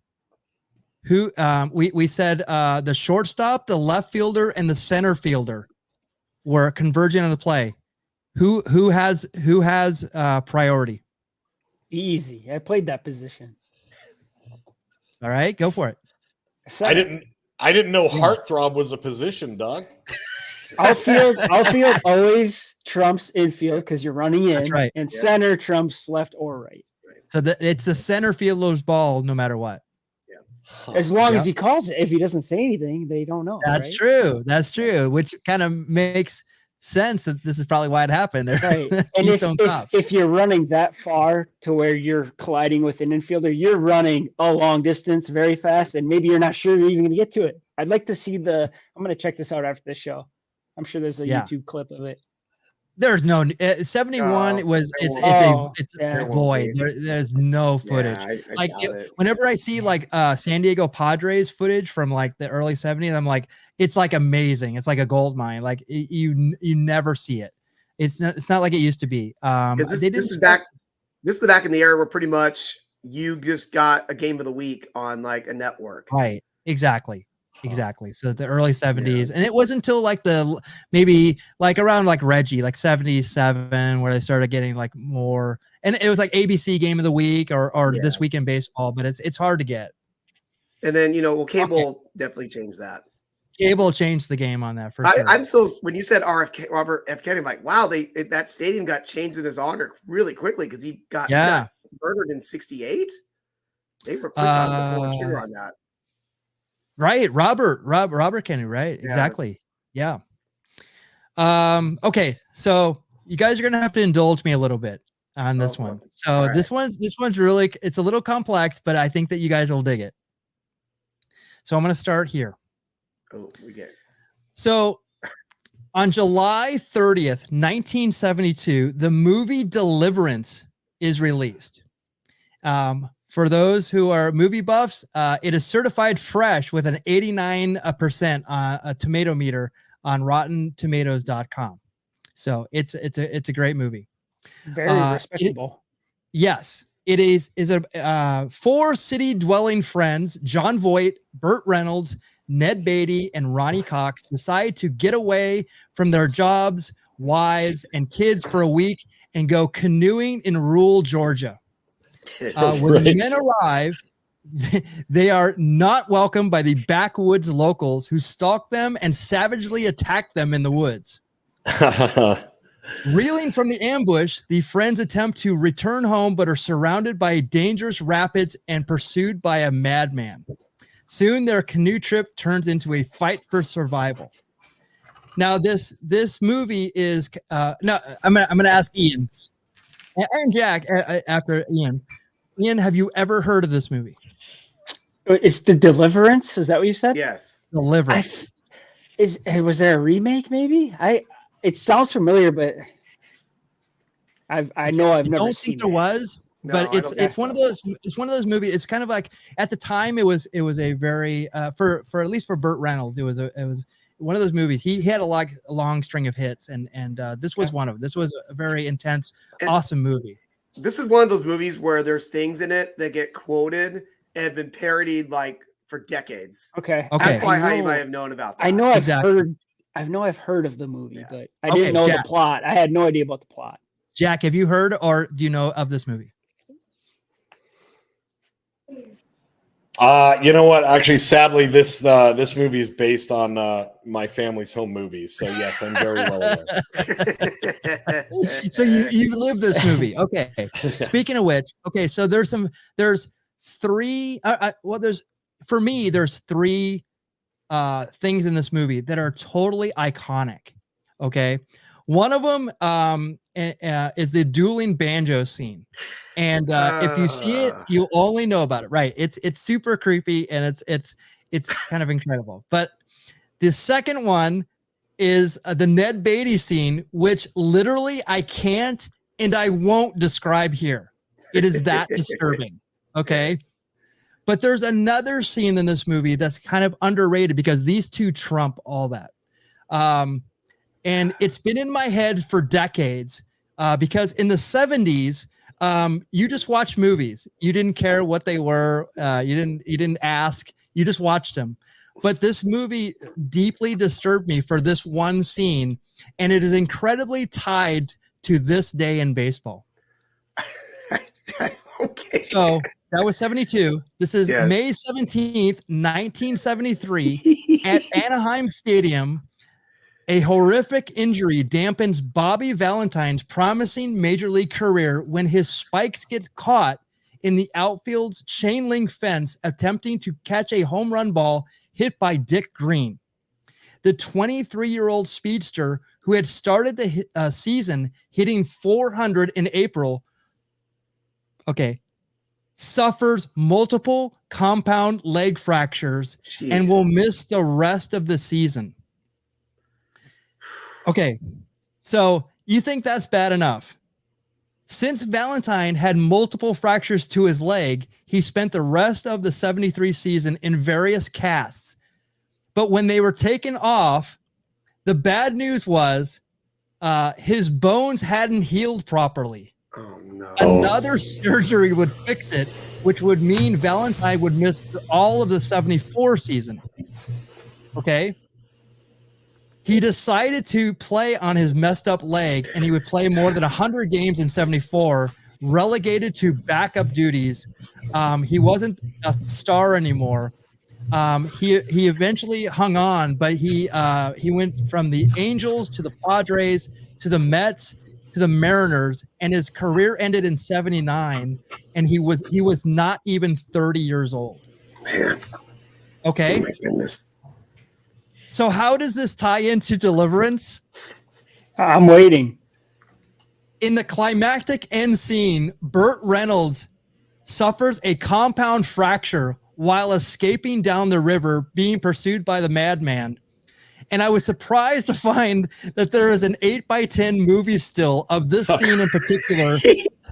S1: Who we said the shortstop, the left fielder, and the center fielder were converging on the play. Who has priority?
S2: Easy. I played that position.
S1: All right, go for it.
S3: I didn't know heartthrob was a position, Doug.
S2: Outfield always trumps infield because you're running in,
S1: That's right.
S2: and center trumps left or right.
S1: So it's the center fielder's ball, no matter what.
S2: As long as he calls it. If he doesn't say anything, they don't know.
S1: That's
S2: right?
S1: true. That's true. Which kind of makes sense that this is probably why it happened.
S2: Right. And if you're running that far to where you're colliding with an infielder, you're running a long distance very fast, and maybe you're not sure you're even going to get to it. I'd like to see I'm going to check this out after the show. I'm sure there's a YouTube clip of it.
S1: There's no 71. It's a void. There's no footage. Whenever I see like San Diego Padres footage from like the early 70s, I'm like, it's like amazing. It's like a gold mine. Like you never see it. It's not like it used to be.
S5: This is back in the era where pretty much you just got a game of the week on like a network.
S1: Right. Exactly. So the early 70s, and it wasn't until like maybe like around like Reggie, like 77, where they started getting like more, and it was like ABC game of the week or This Week in Baseball, but it's hard to get.
S5: And then cable definitely changed that.
S1: Cable changed the game on that for sure.
S5: I'm still, when you said Robert F. Kennedy, I'm like, wow, that stadium got changed in his honor really quickly because he got murdered in '68. They were quick on the pull trigger on that.
S1: Right, Robert Kennedy, right? Yeah. Exactly. Yeah. Okay, so you guys are gonna have to indulge me a little bit on this one. So this one's really, it's a little complex, but I think that you guys will dig it. So I'm gonna start here.
S5: Oh, we get.
S1: So on July 30th, 1972, the movie Deliverance is released. For those who are movie buffs, it is certified fresh with an 89% a tomato meter on RottenTomatoes.com. So it's a great movie.
S2: Very respectable.
S1: Yes, it is a 4 city dwelling friends, John Voight, Burt Reynolds, Ned Beatty, and Ronnie Cox, decide to get away from their jobs, wives, and kids for a week and go canoeing in rural Georgia. When the men arrive, they are not welcomed by the backwoods locals who stalk them and savagely attack them in the woods. Reeling from the ambush, the friends attempt to return home but are surrounded by dangerous rapids and pursued by a madman. Soon their canoe trip turns into a fight for survival. Now this movie is no, I'm gonna ask Ian and Jack after Ian. Ian, have you ever heard of this movie?
S2: It's The Deliverance. Is that what you said?
S5: Yes.
S1: Deliverance.
S2: Was there a remake? Maybe. It sounds familiar, but I know I've never
S1: don't
S2: seen
S1: think there was. But it's one of those. It's one of those movies. It's kind of like at the time it was a very for at least for Burt Reynolds it was one of those movies. He had a long string of hits, and this was one of them. This was a very intense, awesome movie.
S5: This is one of those movies where there's things in it that get quoted and been parodied like for decades.
S2: Okay.
S5: That's why you might have known about that.
S2: I know I've I know I've heard of the movie,
S5: Yeah.
S2: but I didn't know
S1: Jack.
S2: the plot. I had no idea about the plot.
S1: Jack, have you heard or do you know of this movie?
S3: You know what? Actually, sadly, this movie is based on my family's home movies. So yes, I'm very well aware.
S1: So you've lived this movie. Okay. Speaking of which, okay, so there's three for me, there's three things in this movie that are totally iconic. Okay. One of them is the dueling banjo scene. And if you see it, you'll only know about it. Right. It's super creepy and it's kind of incredible. But the second one is the Ned Beatty scene, which literally I can't and I won't describe here. It is that disturbing. Okay. But there's another scene in this movie that's kind of underrated because these two trump all that. And it's been in my head for decades because in the 70s, you just watched movies. You didn't care what they were. You didn't ask. You just watched them. But this movie deeply disturbed me for this one scene, and it is incredibly tied to this day in baseball.
S5: Okay.
S1: So that was 72. This is May 17th, 1973 at Anaheim Stadium. A horrific injury dampens Bobby Valentine's promising major league career when his spikes get caught in the outfield's chain link fence attempting to catch a home run ball hit by Dick Green. The 23-year-old speedster who had started the season hitting 400 in April, suffers multiple compound leg fractures and will miss the rest of the season. Okay, so you think that's bad enough. Since Valentine had multiple fractures to his leg, he spent the rest of the 73 season in various casts. But when they were taken off, the bad news was his bones hadn't healed properly.
S5: Oh, no.
S1: Another surgery would fix it, which would mean Valentine would miss all of the 74 season. Okay? He decided to play on his messed up leg, and he would play more than 100 games in 74, relegated to backup duties. He wasn't a star anymore. He eventually hung on, but he went from the Angels to the Padres to the Mets to the Mariners, and his career ended in 79, and he was not even 30 years old.
S5: Man.
S1: Okay.
S5: Oh my goodness.
S1: So how does this tie into Deliverance?
S2: I'm waiting.
S1: In the climactic end scene, Burt Reynolds suffers a compound fracture while escaping down the river, being pursued by the madman. And I was surprised to find that there is an 8x10 movie still of this scene in particular,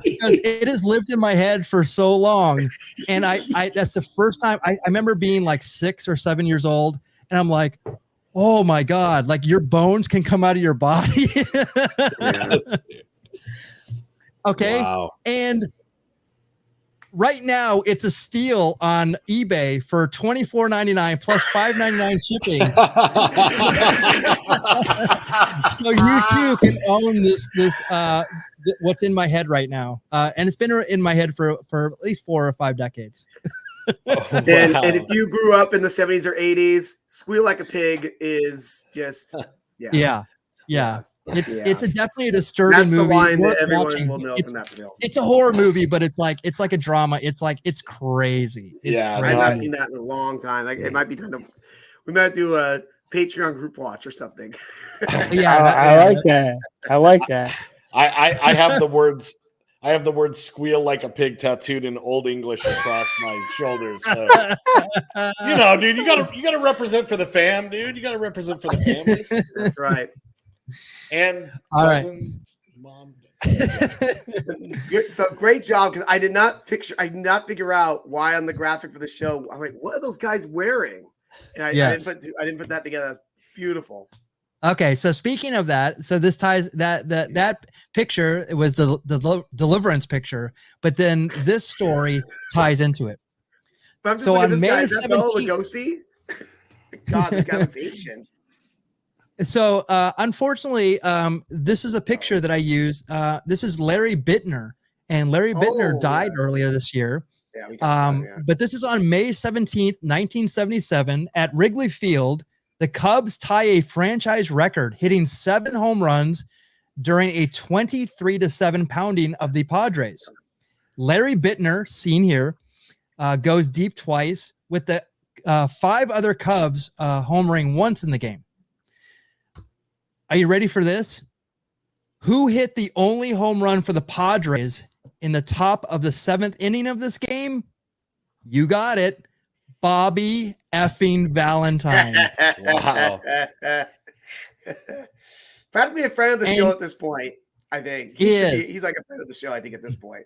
S1: because it has lived in my head for so long. And I that's the first time I remember being like 6 or 7 years old, and I'm like, oh my God, like your bones can come out of your body.
S3: Yes.
S1: Okay.
S3: Wow.
S1: And right now it's a steal on eBay for $24.99 plus $5.99 shipping. So you too can own this what's in my head right now. And it's been in my head for at least 4 or 5 decades.
S5: And if you grew up in the 70s or 80s, Squeal Like a Pig is just
S1: Yeah. It's definitely a disturbing
S5: That's the
S1: movie.
S5: line that
S1: Worth
S5: everyone
S1: watching.
S5: will know from that film.
S1: It's a horror movie, but it's like a drama. It's crazy. It's
S3: Yeah,
S1: crazy.
S5: I've not seen that in a long time. Like, it might be time to. We might do a Patreon group watch or something.
S1: Yeah,
S2: I like that. I like that.
S3: I have the words. I have the word "squeal like a pig" tattooed in Old English across my shoulders. So, you know, dude, you gotta represent for the fam, dude. You gotta represent for the family.
S5: That's right.
S3: And
S1: all right,
S3: mom.
S5: So great job, because I did not figure out why on the graphic for the show. I'm like, what are those guys wearing? And I didn't put that together. That's beautiful.
S1: Okay, so speaking of that, so this ties that picture. It was the Deliverance picture, but then this story ties into it.
S5: But I'm just
S1: So
S5: looking at
S1: on
S5: this guy.
S1: May
S5: Is that Bela
S1: 17th
S5: Lugosi? God, this guy was ancient.
S1: So unfortunately, this is a picture that I use. This is Larry Bittner, and Larry Bittner died earlier this year.
S5: Yeah, we got
S1: But this is on May 17th, 1977 at Wrigley Field. The Cubs tie a franchise record, hitting 7 home runs during a 23-7 pounding of the Padres. Larry Bittner, seen here, goes deep twice, with the 5 other Cubs homering once in the game. Are you ready for this? Who hit the only home run for the Padres in the top of the 7th inning of this game? You got it. Bobby effing Valentine.
S3: Wow.
S5: Practically a friend of the show at this point, I think. He's like a friend of the show, I think, at this point.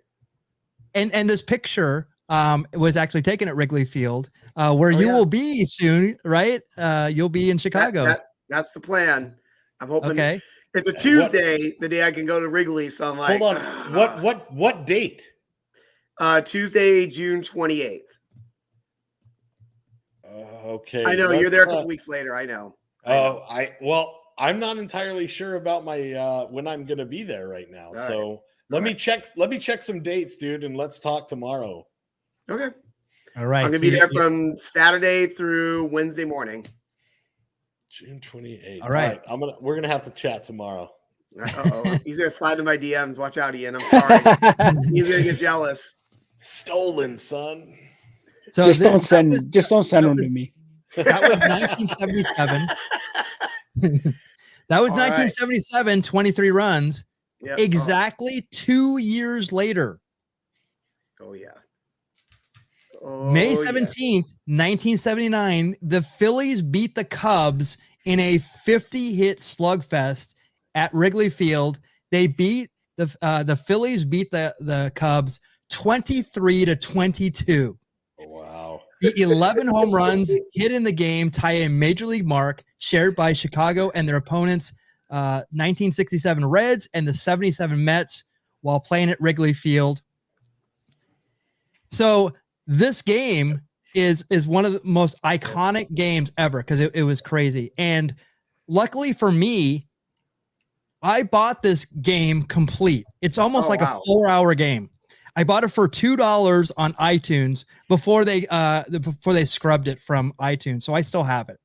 S1: And this picture was actually taken at Wrigley Field, where you will be soon, right? You'll be in Chicago.
S5: That's the plan. I'm hoping.
S1: Okay.
S5: It's a Tuesday, the day I can go to Wrigley. So I'm like,
S3: hold on. What date?
S5: Tuesday, June 28th.
S3: Okay.
S5: I know you're there a couple weeks later. I know.
S3: I'm not entirely sure about my when I'm going to be there right now.
S5: All
S3: Let me check some dates, dude, and let's talk tomorrow.
S5: Okay.
S1: All right.
S5: I'm gonna be there from Saturday through Wednesday morning.
S3: June 28th.
S1: All right.
S3: We're gonna have to chat tomorrow.
S5: He's gonna slide in my DMs. Watch out, Ian. I'm sorry. He's gonna get jealous.
S3: Stolen, son.
S1: So
S2: just don't send them to me.
S1: That was 1977. That was 1977. 23 runs.
S5: Yep.
S1: Exactly 2 years later.
S5: Oh yeah.
S1: May 17th, 1979, the Phillies beat the Cubs in a 50-hit slugfest at Wrigley Field. They beat the Phillies beat the Cubs 23-22.
S3: Wow.
S1: The 11 home runs hit in the game tie a major league mark shared by Chicago and their opponents, 1967 Reds and the 77 Mets, while playing at Wrigley Field. So this game is one of the most iconic games ever because it was crazy. And luckily for me, I bought this game complete. It's almost like a 4-hour game. I bought it for $2 on iTunes before they scrubbed it from iTunes. So I still have it.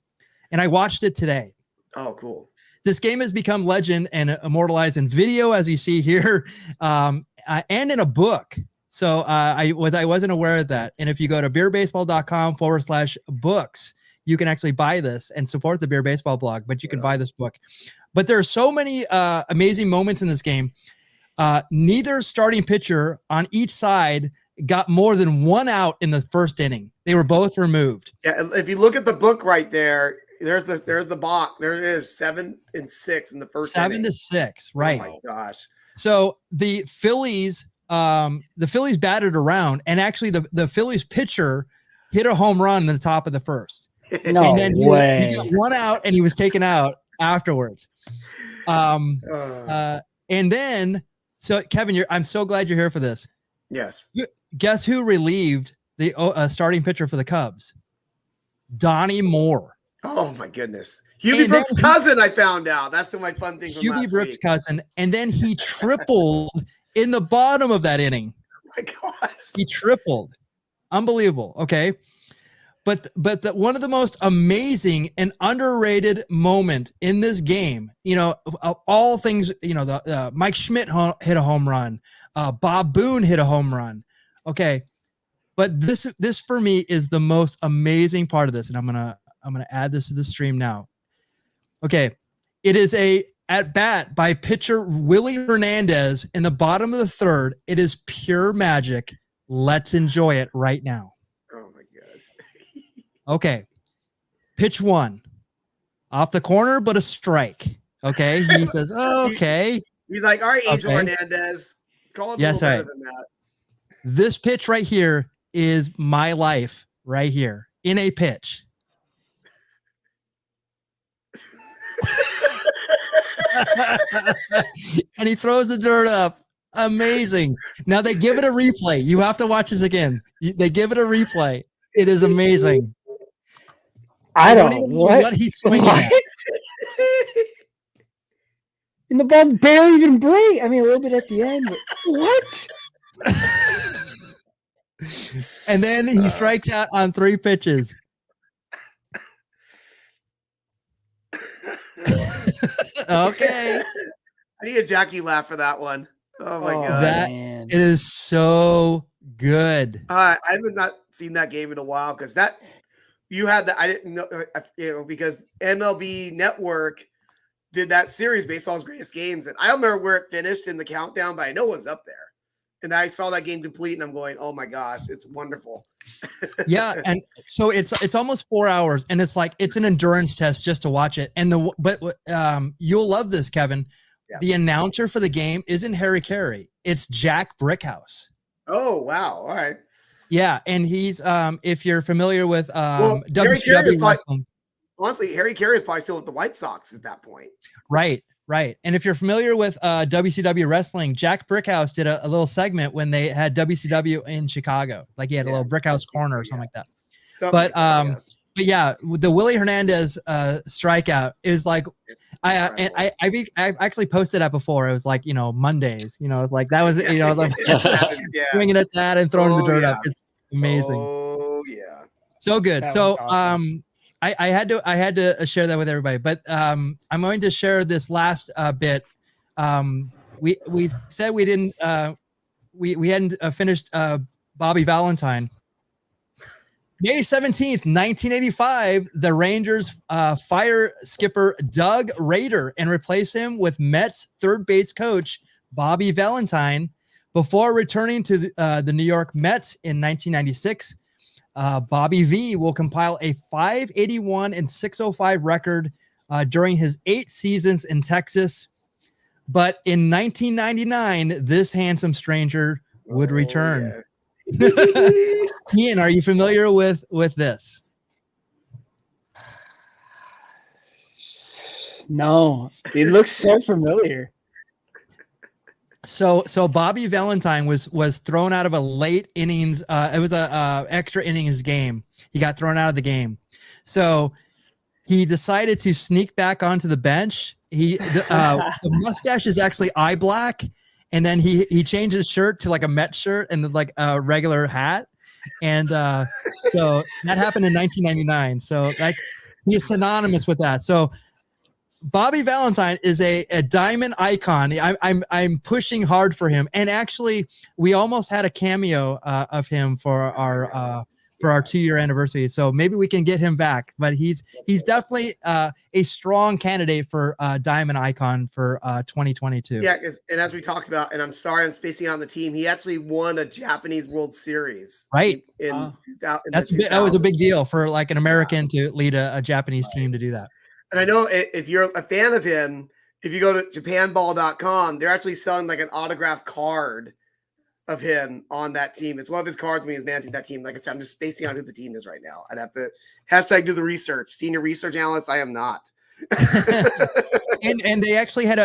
S1: And I watched it today.
S5: Oh, cool.
S1: This game has become legend and immortalized in video, as you see here, and in a book. So I wasn't aware of that. And if you go to beerBaseball.com/books, you can actually buy this and support the Beer Baseball blog, but you can buy this book. But there are so many amazing moments in this game. Neither starting pitcher on each side got more than 1 out in the first inning. They were both removed.
S5: Yeah, if you look at the book right there, there's the box. There it is, 7 and 6 in the first
S1: 7-6, right?
S5: Oh my gosh.
S1: So the Phillies batted around, and actually the Phillies pitcher hit a home run in the top of the first.
S2: No
S1: and then
S2: way.
S1: He got 1 out, and he was taken out afterwards. And then, so Kevin, I'm so glad you're here for this.
S5: Yes.
S1: Guess who relieved the starting pitcher for the Cubs? Donnie Moore.
S5: Oh my goodness. Hubie Brooks' cousin, I found out. That's the fun thing from
S1: Hubie Brooks'
S5: week.
S1: cousin. And then he tripled in the bottom of that inning.
S5: Oh my gosh. He
S1: tripled. Unbelievable. Okay. But one of the most amazing and underrated moment in this game, all things, the Mike Schmidt hit a home run. Bob Boone hit a home run. Okay. But this for me is the most amazing part of this. And I'm going to add this to the stream now. Okay. It is a at bat by pitcher Willie Hernandez in the bottom of the third. It is pure magic. Let's enjoy it right now.
S5: Oh my God.
S1: Okay. Pitch 1 off the corner, but a strike. Okay. He says, okay.
S5: He's like, all right, Angel Hernandez. Call it a little better than that.
S1: This pitch right here is my life right here in a pitch. And he throws the dirt up. Amazing. Now they give it a replay. You have to watch this again. They give it a replay. It is amazing.
S2: I don't
S1: even
S2: know
S1: know what he's swinging
S2: What?
S1: at.
S2: And the ball barely even break. I mean, a little bit at the end, but what?
S1: And then he strikes out on 3 pitches. Okay.
S5: I need a Jackie laugh for that one. Oh my god.
S1: That-
S2: man.
S1: It is so good.
S5: I have not seen that game in a while because that you had that I didn't know, because MLB Network did that series, Baseball's Greatest Games, and I don't remember where it finished in the countdown, but I know it was up there. And I saw that game complete, and I'm going, oh my gosh, it's wonderful.
S1: Yeah, and so it's almost 4 hours, and it's like it's an endurance test just to watch it. And you'll love this, Kevin.
S5: Yeah.
S1: The announcer for the game isn't Harry Carey; it's Jack Brickhouse.
S5: Oh wow! All right.
S1: Yeah, and he's if you're familiar with
S5: Harry Carey is
S1: WCW
S5: probably-
S1: wrestling,
S5: Honestly, Harry Carey is probably still with the White Sox at that point.
S1: right? And if you're familiar with WCW wrestling, Jack Brickhouse did a little segment when they had WCW in Chicago, like he had a little Brickhouse corner or something like that. But yeah, the Willie Hernandez strikeout is like I actually posted that before. It was like, Mondays, it's like that was like swinging at that and throwing the dirt up. It's amazing.
S5: Oh yeah,
S1: so good.
S2: That was
S1: So
S2: awesome.
S1: I had to share that with everybody, but I'm going to share this last bit. We said we didn't we hadn't finished Bobby Valentine. May 17th, 1985, the Rangers fire skipper Doug Rader and replace him with Mets third base coach Bobby Valentine before returning to the New York Mets in 1996. Bobby V will compile a 581 and 605 record during his 8 seasons in Texas. But in 1999, this handsome stranger would return.
S5: Yeah.
S1: Ian, are you familiar with this?
S2: No, it looks so familiar.
S1: So Bobby Valentine was thrown out of a late innings. It was a extra innings game. He got thrown out of the game. So he decided to sneak back onto the bench. The mustache is actually eye black. And then he changed his shirt to like a Met shirt and like a regular hat. And so that happened in 1999. So like he's synonymous with that. So Bobby Valentine is a diamond icon. I'm pushing hard for him. And actually we almost had a cameo of him for our 2-year anniversary. So maybe we can get him back, but he's definitely a strong candidate for diamond icon for 2022.
S5: Yeah, and as we talked about, and I'm sorry I'm spacing on the team, he actually won a Japanese World Series.
S1: Right.
S5: That
S1: was a big deal for like an American to lead a Japanese team to do that.
S5: And I know if you're a fan of him, if you go to japanball.com, they're actually selling like an autographed card of him on that team. It's one of his cards when he was managing that team. Like I said, I'm just spacing on who the team is right now. I'd have to #do the research. Senior research analyst, I am not.
S1: and they actually had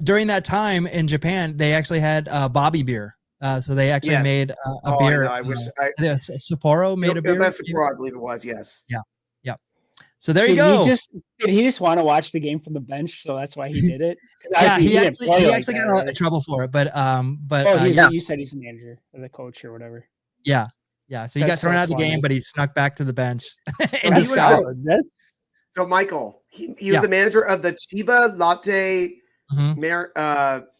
S1: during that time in Japan, they actually had Bobby beer. So they actually made a beer.
S5: I wish
S1: Sapporo made a beer.
S5: Sapporo, I believe it was. Yes.
S1: Yeah. So there you go.
S2: Did he just want to watch the game from the bench? So that's why he did it.
S1: Yeah, he actually got in trouble for it. But
S2: you said he's a manager or the coach or whatever.
S1: Yeah. So he got thrown out of the game, but he snuck back to the bench.
S5: So Michael, he was the manager of the Chiba Lotte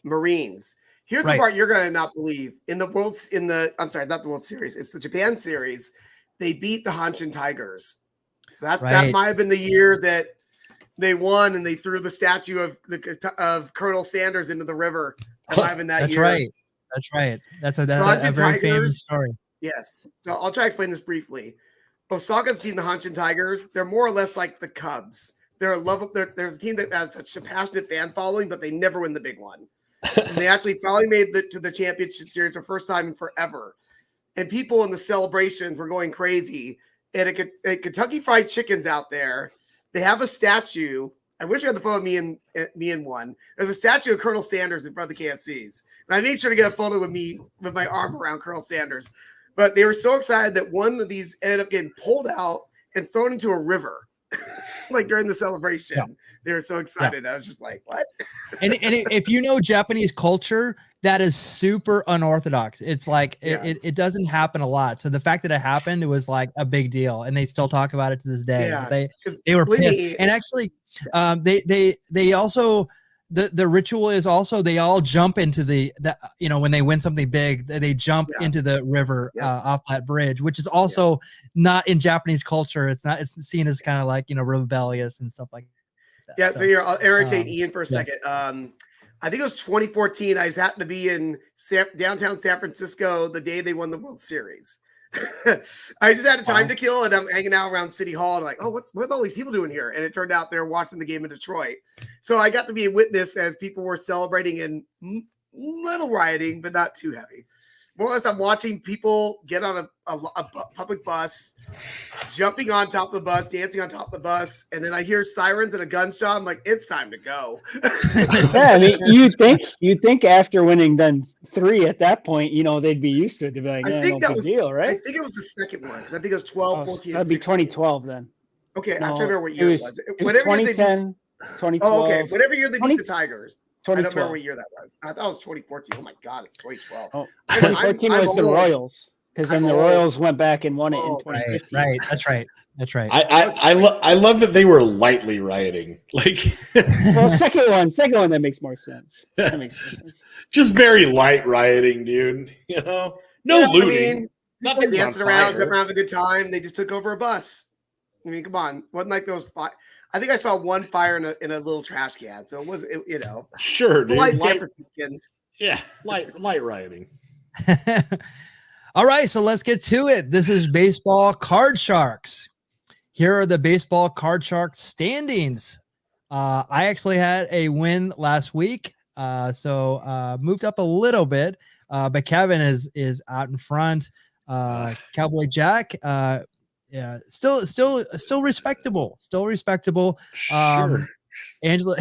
S5: Marines. Here's the part you're going to not believe. Not the World Series. It's the Japan Series. They beat the Hanshin Tigers. So that might have been the year that they won and they threw the statue of Colonel Sanders into the river. That's
S1: year. That's right. That's a very famous story.
S5: Yes. So I'll try to explain this briefly. Osaka's seen the Hanshin Tigers. They're more or less like the Cubs. There's a team that has such a passionate fan following, but they never win the big one. And they actually probably made to the championship series for the first time in forever. And people in the celebrations were going crazy. And at Kentucky Fried Chicken's out there, they have a statue. I wish I had the photo of me and one. There's a statue of Colonel Sanders in front of the KFCs. And I made sure to get a photo with me with my arm around Colonel Sanders. But they were so excited that one of these ended up getting pulled out and thrown into a river. like during the celebration.
S1: Yeah.
S5: They were so excited. I was just like, what?
S1: And if you know Japanese culture, that is super unorthodox. It's like it doesn't happen a lot. So the fact that it happened, it was like a big deal, and they still talk about it to this day.
S5: Yeah,
S1: They were
S5: believe
S1: pissed.
S5: me-
S1: And actually, they also the ritual is also they all jump into the when they win something big, they jump into the river off that bridge, which is also not in Japanese culture. It's seen as kind of like rebellious and stuff like that.
S5: Yeah, so here I'll irritate Ian for a second. I think it was 2014. I just happened to be in downtown San Francisco the day they won the World Series. I just had time to kill, and I'm hanging out around City Hall, and like, oh, what are all these people doing here? And it turned out they're watching the game in Detroit. So I got to be a witness as people were celebrating and little rioting, but not too heavy. More or less, I'm watching people get on a public bus, jumping on top of the bus, dancing on top of the bus, and then I hear sirens and a gunshot. I'm like, it's time to go.
S2: Yeah, I mean, you'd think after winning then 3 at that point, they'd be used to it. They'd be like,
S5: I
S2: yeah,
S5: think
S2: no
S5: that
S2: big
S5: was
S2: deal, right?
S5: I think it was the second one. I think it was 12, 14,
S2: That'd be
S5: 16.
S2: 2012 then.
S5: Okay,
S2: No,
S5: I'm trying to remember what year it was.
S2: It was
S5: Whatever year they
S2: 2010, 2012.
S5: Oh, okay. Whatever year they
S2: 20
S5: beat the Tigers. I don't remember
S2: 2012.
S5: what year that was. I thought it was 2014. Oh my God, it's 2012.
S2: Oh, 2014 was the Royals, because then the Royals went back and won it in 2015.
S1: Right. That's right.
S3: I love that they were lightly rioting. Like,
S2: Well, second one that makes more sense. That makes more sense.
S3: just very light rioting, dude. No looting.
S5: Nothing dancing around, jumping around, having a good time. They just took over a bus. I mean, come on. Wasn't like those. I think I saw one fire in a little trash can. So it wasn't,
S3: Sure, dude.
S5: Light San Franciscans.
S3: Yeah, light rioting.
S1: All right, so let's get to it. This is Baseball Card Sharks. Here are the Baseball Card Sharks standings. I actually had a win last week, so moved up a little bit, but Kevin is out in front. Cowboy Jack, still respectable.
S3: Sure.
S1: Angela,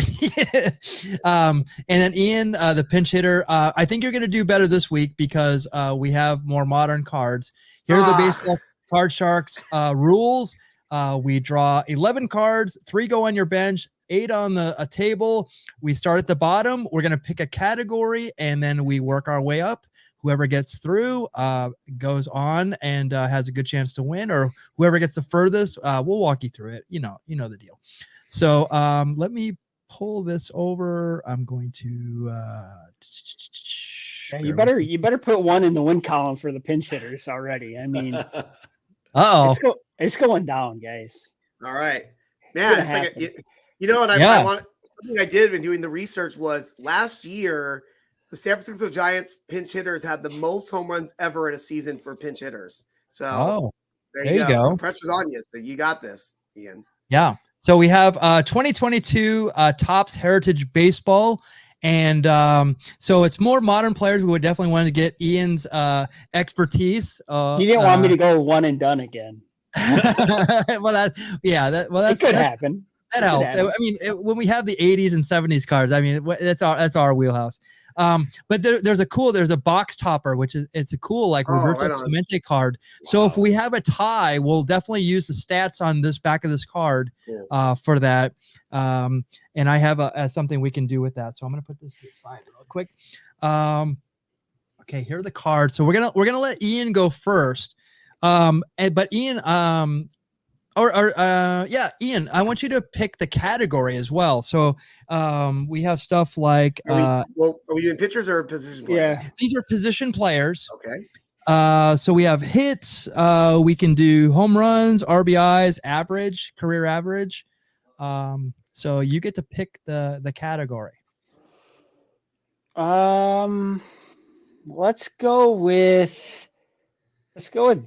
S1: and then Ian, the pinch hitter. I think you're going to do better this week because we have more modern cards. Here are the Baseball Card Sharks rules. We draw 11 cards, 3 go on your bench, 8 on a table. We start at the bottom. We're going to pick a category, and then we work our way up. Whoever gets through goes on and has a good chance to win, or whoever gets the furthest, we'll walk you through it. You know the deal. So let me pull this over. I'm going to.
S2: You better put 1 in the win column for the pinch hitters already. I mean, it's going down, guys.
S5: All right, man. It's like what I want. Something I did when doing the research was last year. The San Francisco Giants pinch hitters had the most home runs ever in a season for pinch hitters. So there you go. Some pressure's on you. So you got this, Ian.
S1: Yeah. So we have 2022 Topps Heritage Baseball. And so it's more modern players. We would definitely want to get Ian's expertise.
S2: You didn't want me to go one and done again.
S1: That
S2: could happen.
S1: That helps. I mean, when we have the 80s and 70s cards, I mean, that's our wheelhouse. But there's a box topper, which it's a cool like Roberto Clemente card. Wow. So if we have a tie, we'll definitely use the stats on this back of this card for that. And I have something we can do with that. So I'm gonna put this to the side real quick. Okay, here are the cards. So we're gonna let Ian go first. But Ian, Ian, I want you to pick the category as well. So we have stuff like
S5: are we doing pitchers or position players?
S2: Yeah,
S1: these are position players.
S5: Okay.
S1: So we have hits, we can do home runs, RBIs, average, career average. So you get to pick the category.
S2: Let's go with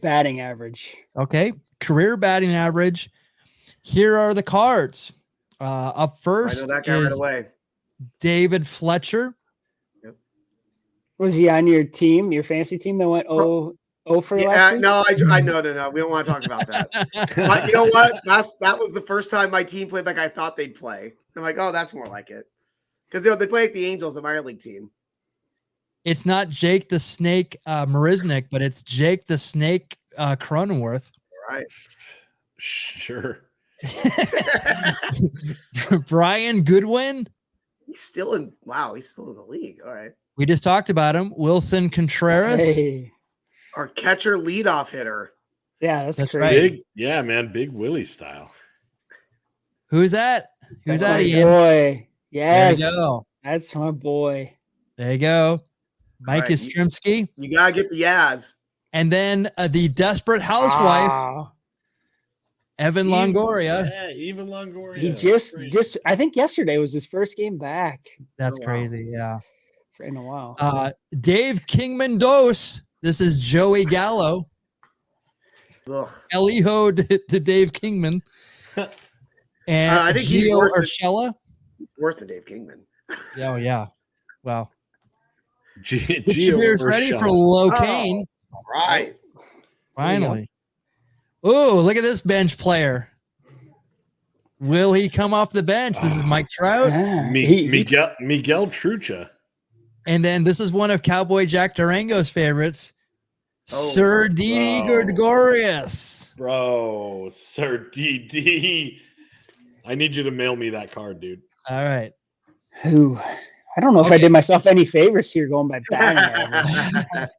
S2: batting average.
S1: Okay. Career batting average. Here are the cards. Up first,
S5: I know that guy right away.
S1: David Fletcher.
S5: Yep.
S2: Was he on your team, your fantasy team that went 0 for last week?
S5: No, no. We don't want to talk about that. But you know what? That was the first time my team played like I thought they'd play. I'm like, oh, that's more like it. Because they play like the Angels, a minor league team.
S1: It's not Jake the Snake Marisnik, but it's Jake the Snake Cronenworth.
S5: Right.
S3: Sure.
S1: Brian Goodwin.
S5: He's still in. Wow, he's still in the league. All right.
S1: We just talked about him. Wilson Contreras.
S2: Hey.
S5: Our catcher leadoff hitter.
S2: Yeah, that's
S1: That's
S2: crazy.
S1: right.
S3: Big, yeah, man, Big Willie style.
S1: Who's that? Who's that,
S2: my
S1: Ian?
S2: boy. Yes.
S1: There you go.
S2: That's my boy.
S1: There you go. Mike
S5: right,
S1: Yastrzemski.
S5: You gotta get the Yaz.
S1: And then the desperate housewife,
S2: Ah,
S1: Evan Longoria.
S3: Yeah, even Longoria.
S2: he
S3: That's great.
S2: just I think yesterday was his first game back
S1: That's
S5: Oh, wow.
S1: crazy. Yeah.
S2: in a while.
S1: Dave Kingman Dose. This is Joey Gallo.
S5: Ugh.
S1: Eliho to Dave Kingman. And
S5: I think he's
S1: Gio
S5: worse than-
S1: Urshela.
S5: Worse than Dave Kingman.
S1: Oh, yeah. Wow.
S3: Gio
S1: Get your beers ready for
S3: Urshela.
S1: Locaine.
S5: All right.
S1: Finally. Oh, look at this bench player. Will he come off the bench? This is Mike Trout.
S2: Yeah.
S3: Miguel Trucha.
S1: And then this is one of Cowboy Jack Durango's favorites,
S5: Oh,
S1: Sir Didi
S3: wow.
S1: Gregorius.
S3: Bro, Sir DD. I need you to mail me that card, dude.
S1: All right.
S2: Who? I don't know if I
S1: Okay.
S2: did myself any favors here going by batting average.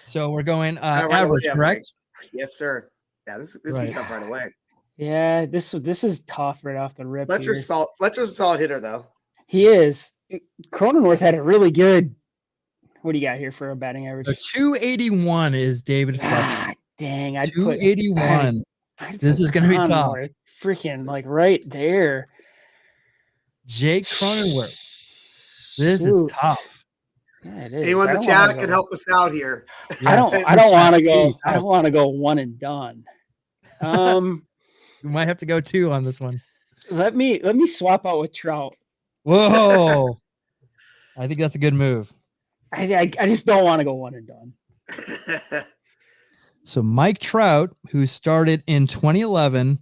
S1: So we're going
S5: Right away,
S1: average,
S5: yeah,
S1: correct?
S5: Yes, sir. Yeah, this
S1: Right.
S5: be tough right away.
S2: Yeah, this is tough right off the rip.
S5: Fletcher's
S2: Here.
S5: Fletcher's a solid hitter though.
S2: He is. Cronenworth had a really good. What do you got here for a batting average?
S1: So 281 is David Fletcher.
S2: Ah, dang, I'd put
S1: 281.
S2: I'd
S1: This
S2: put
S1: is gonna be tough.
S2: Cronenworth freaking like right there.
S1: Jake Cronenworth. This
S2: Ooh.
S1: is tough.
S2: Yeah, it is.
S5: Anyone
S2: I
S5: in the
S2: don't wanna
S5: chat
S2: go-
S5: can help us out here.
S2: I don't.
S1: Yes.
S2: I don't want to go.
S1: Please
S2: I
S1: help.
S2: don't want to go one and done.
S1: We might have to go 2 on this one.
S2: Let me swap out with Trout.
S1: Whoa. I think that's a good move.
S2: I just don't want to go one and done.
S1: So Mike Trout, who started in 2011,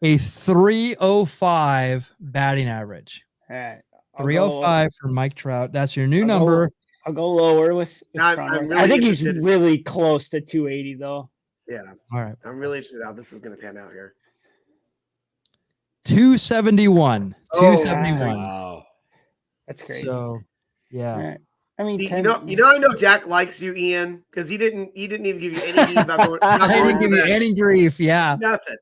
S1: a 305 batting average.
S2: All right.
S1: 305 for Mike Trout. That's your new
S2: I'll go-
S1: number.
S2: I'll go lower with
S5: I'm
S2: Cronenworth.
S5: really
S2: I think he's
S5: interested to-
S2: really close to 280 though.
S5: Yeah,
S1: All right.
S5: I'm really interested how this is going to pan out here.
S1: 271.
S5: Oh,
S1: 271.
S3: Wow.
S2: That's crazy.
S1: So, yeah.
S2: All right. I mean,
S5: You
S2: 10
S5: know, I know Jack likes you, Ian, because he didn't even give you any heat about going.
S1: I
S5: about
S1: didn't
S5: going
S1: give
S5: to
S1: you
S5: bed.
S1: any grief. Yeah.
S5: Nothing.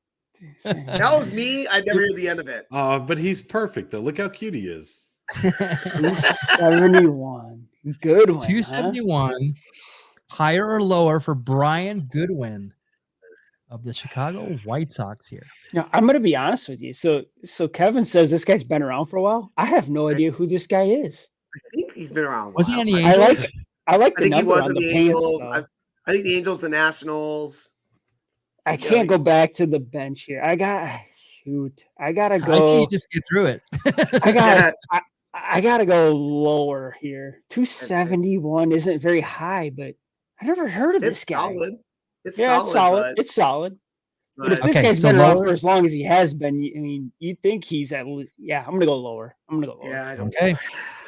S5: That was me. I never hear the end of it.
S3: But he's perfect though. Look how cute he is.
S2: 271. Good one.
S1: 271. Higher or lower for Brian Goodwin of the Chicago White Sox here.
S2: Now, I'm going to be honest with you. So Kevin says this guy's been around for a while. I have no idea who this guy is.
S5: I think he's been around. a
S1: Was he
S5: while.
S1: on the
S2: I like
S1: Angels?
S2: I like
S5: I
S2: the
S5: think he
S2: number
S5: was
S2: on
S5: in
S2: the
S5: the
S2: pants.
S5: Angels.
S2: though.
S5: I think the Angels, the Nationals.
S2: I can't go back to the bench here. I gotta
S1: I say
S2: go.
S1: you just get through it.
S2: I gotta go lower here. 271 isn't very high, but I never heard of
S5: It's
S2: this guy.
S5: solid. It's
S2: Yeah,
S5: solid.
S2: it's solid. It's solid. But if
S5: but
S2: this
S1: Okay,
S2: guy's
S1: so
S2: been around
S1: lower-
S2: for as long as he has been, I mean, you'd think he's at least. Yeah, I'm gonna go lower.
S5: yeah, I don't.
S1: Okay.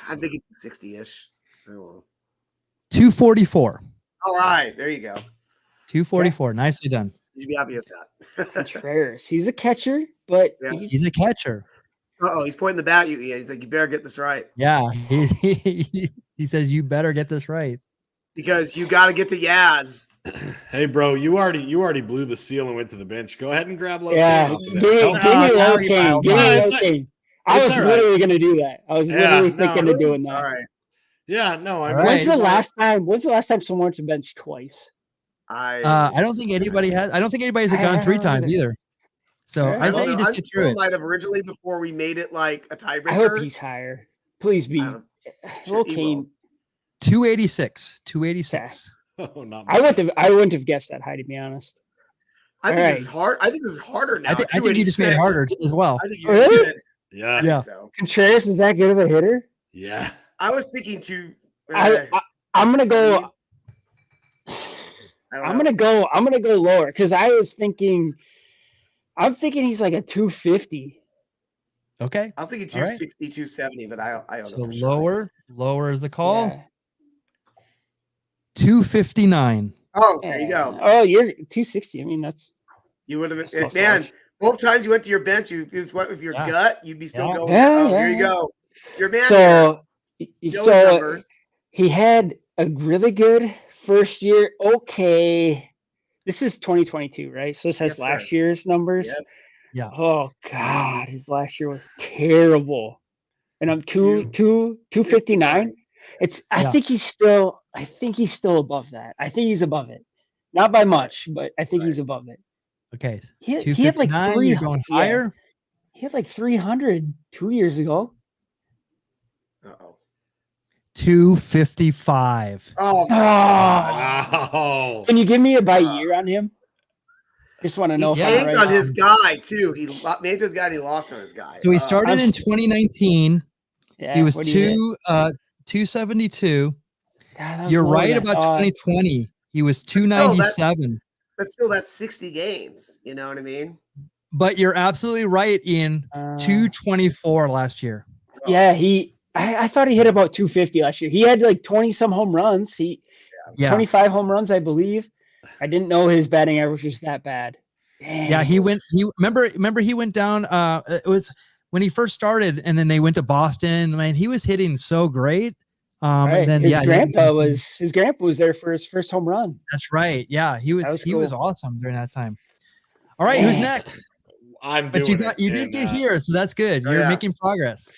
S5: I'm thinking 60-ish. I don't know.
S1: 244.
S5: All right, there you go.
S1: 244. Nicely done.
S5: You should be happy with that.
S2: Contreras. He's a catcher, but
S5: Yeah.
S1: He's a catcher.
S5: He's pointing the bat at you, Ian. He's like, you better get this right
S1: Yeah. He says, you better get this right.
S5: because you got to get to Yaz.
S3: Hey, bro, you already blew the seal and went to the bench. Go ahead and grab Locaine.
S2: yeah.
S3: off
S2: Give
S3: of
S2: me
S3: there.
S1: Oh, now you're
S2: Locaine.
S1: miles
S2: Give
S3: out.
S2: me
S3: No, it's
S2: Locaine. I
S3: it's
S2: was
S3: all right.
S2: literally gonna do that. I was
S3: Yeah,
S2: literally
S3: no,
S2: thinking of doing that.
S5: All right.
S3: Yeah, no, I
S1: All
S3: mean,
S1: right.
S2: When's the last time? When's the last time someone went to bench twice?
S1: I don't think anybody has. I don't think anybody's gone 3 times either. So
S2: Yeah.
S1: I say you
S5: I'm
S1: just get through it.
S5: might have originally before we made it like a tiebreaker.
S2: I hope he's higher. Please be.
S5: I don't- Sure, he
S2: Locaine.
S5: will.
S1: 286. 286.
S3: oh, not
S2: I wouldn't have guessed that high, to be honest.
S5: I think
S2: All
S5: this is hard. I think this is harder now.
S1: I think you just made it
S5: 286.
S1: harder as well.
S5: I think you
S2: Really?
S5: did.
S3: Yeah,
S5: I
S1: Yeah.
S5: think so.
S2: Contreras is that good of a hitter?
S3: yeah.
S5: I was thinking to.
S2: I'm gonna go.
S5: I don't
S2: I'm
S5: know.
S2: gonna go lower because I was thinking. I'm thinking he's like a 250.
S1: Okay.
S5: I was thinking
S1: All right.
S5: 260, 270, but I don't
S1: So
S5: know. For sure.
S1: lower is the call.
S2: Yeah.
S1: 259.
S5: Oh, there you go.
S2: Oh, you're 260. I mean, that's
S5: You would have
S2: That's no
S5: man.
S2: slouch.
S5: Both times you went to your bench, you went with your gut, you'd be still going.
S2: Yeah,
S5: Oh,
S2: yeah,
S5: here you
S2: yeah.
S5: go. Your man.
S2: So,
S5: Knows numbers.
S2: he had a really good first year. Okay. This is 2022, right? So this has
S5: Yes,
S2: last
S5: sir.
S2: year's numbers.
S5: Yep.
S1: Yeah.
S2: Oh God, his last year was terrible. And I'm 259. It's I
S1: Yeah.
S2: think he's still above that. I think he's above it. Not by much, but I think he's above it.
S1: Okay.
S2: He had like
S1: 259,
S2: 300.
S1: you're going higher?
S2: He had like 300 2 years ago.
S5: Uh-oh.
S1: 255.
S5: Oh,
S3: Wow.
S2: Can you give me a by year on him? Just want to know
S5: he
S2: if I'm
S5: tanked
S2: right.
S5: on his guy too. He made his guy. And he lost on his guy.
S1: So he started in 2019.
S2: Yeah,
S1: He was
S2: what do you hit?
S1: 272.
S2: God, that was
S1: You're
S2: lower
S1: right
S2: than I
S1: about
S2: thought.
S1: 2020. He was 297.
S5: But still, that's 60 games. You know what I mean?
S1: But you're absolutely right, Ian. 224 last year.
S2: Yeah, I thought he hit about 250 last year. He had like 20 some home runs. 25 home runs, I believe. I didn't know his batting average was that bad. Dang.
S1: Yeah, remember he went down. It was when he first started, and then they went to Boston. Man, he was hitting so great.
S2: Right.
S1: And then
S2: his grandpa was there for his first home run.
S1: That's right. Yeah, he was
S2: cool.
S1: awesome during that time. All right, who's next?
S3: But
S1: you did get here, so that's good. You're making progress.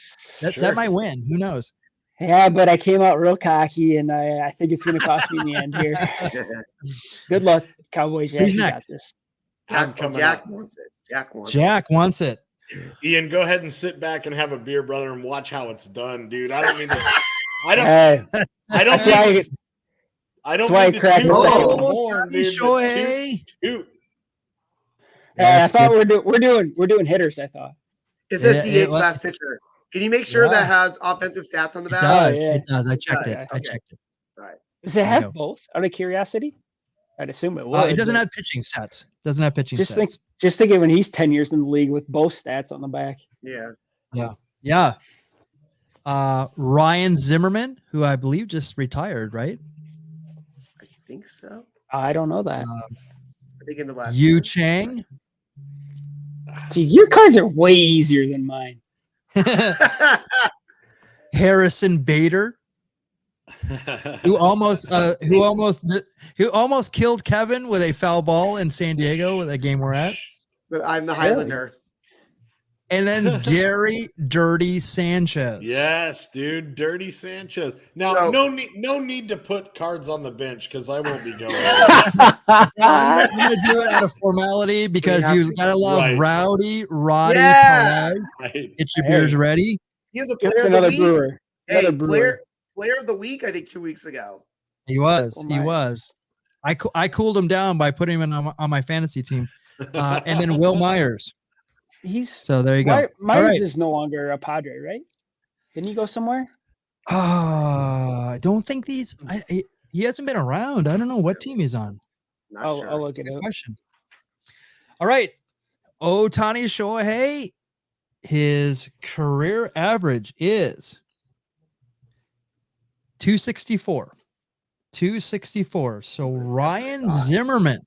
S1: That might win. Who knows?
S2: Yeah, but I came out real cocky, and I think it's going to cost me in the end here. Good luck, Cowboy Jack.
S1: Who's
S2: You got
S1: next?
S2: this.
S5: Jack wants it.
S1: Jack wants it.
S3: Ian, go ahead and sit back and have a beer, brother, and watch how it's done, dude. I don't mean to. I don't mean to toot horn, dude,
S1: Shohei.
S2: I thought we're doing hitters. I thought
S5: it says DH last pitcher. Can you make sure that has offensive stats on the back?
S1: It does. I checked it. I checked it.
S5: All right.
S2: Does it have both? Out of curiosity, I'd assume it would.
S1: It doesn't have pitching stats.
S2: Just think of when he's 10 years in the league with both stats on the back.
S5: Yeah.
S1: Ryan Zimmerman, who I believe just retired, right?
S5: I think so.
S2: I don't know that.
S5: I think in the last
S1: Yu Chang.
S2: See, your cards are way easier than mine.
S1: Harrison Bader, who almost killed Kevin with a foul ball in San Diego with a game we're at.
S5: But I'm the Highlander.
S1: And then Gary Dirty Sanchez.
S3: Yes, dude, Dirty Sanchez. Now, no need to put cards on the bench because I won't be going.
S1: I'm going to do it out of formality because you got to love Roddy Tellez. Get your beers ready.
S5: He was a player of the week.
S2: Brewer.
S5: Hey, player of the week, I think 2 weeks ago.
S1: He was. I cooled him down by putting him on my fantasy team. And then Will Myers. So there you go.
S2: Myers is no longer a Padre, right? Didn't he go somewhere?
S1: I don't think he hasn't been around. I don't know what team he's on.
S2: I'll look it up.
S1: Question. All right. Ohtani Shohei, his career average is 264. 264. So Ryan Zimmerman.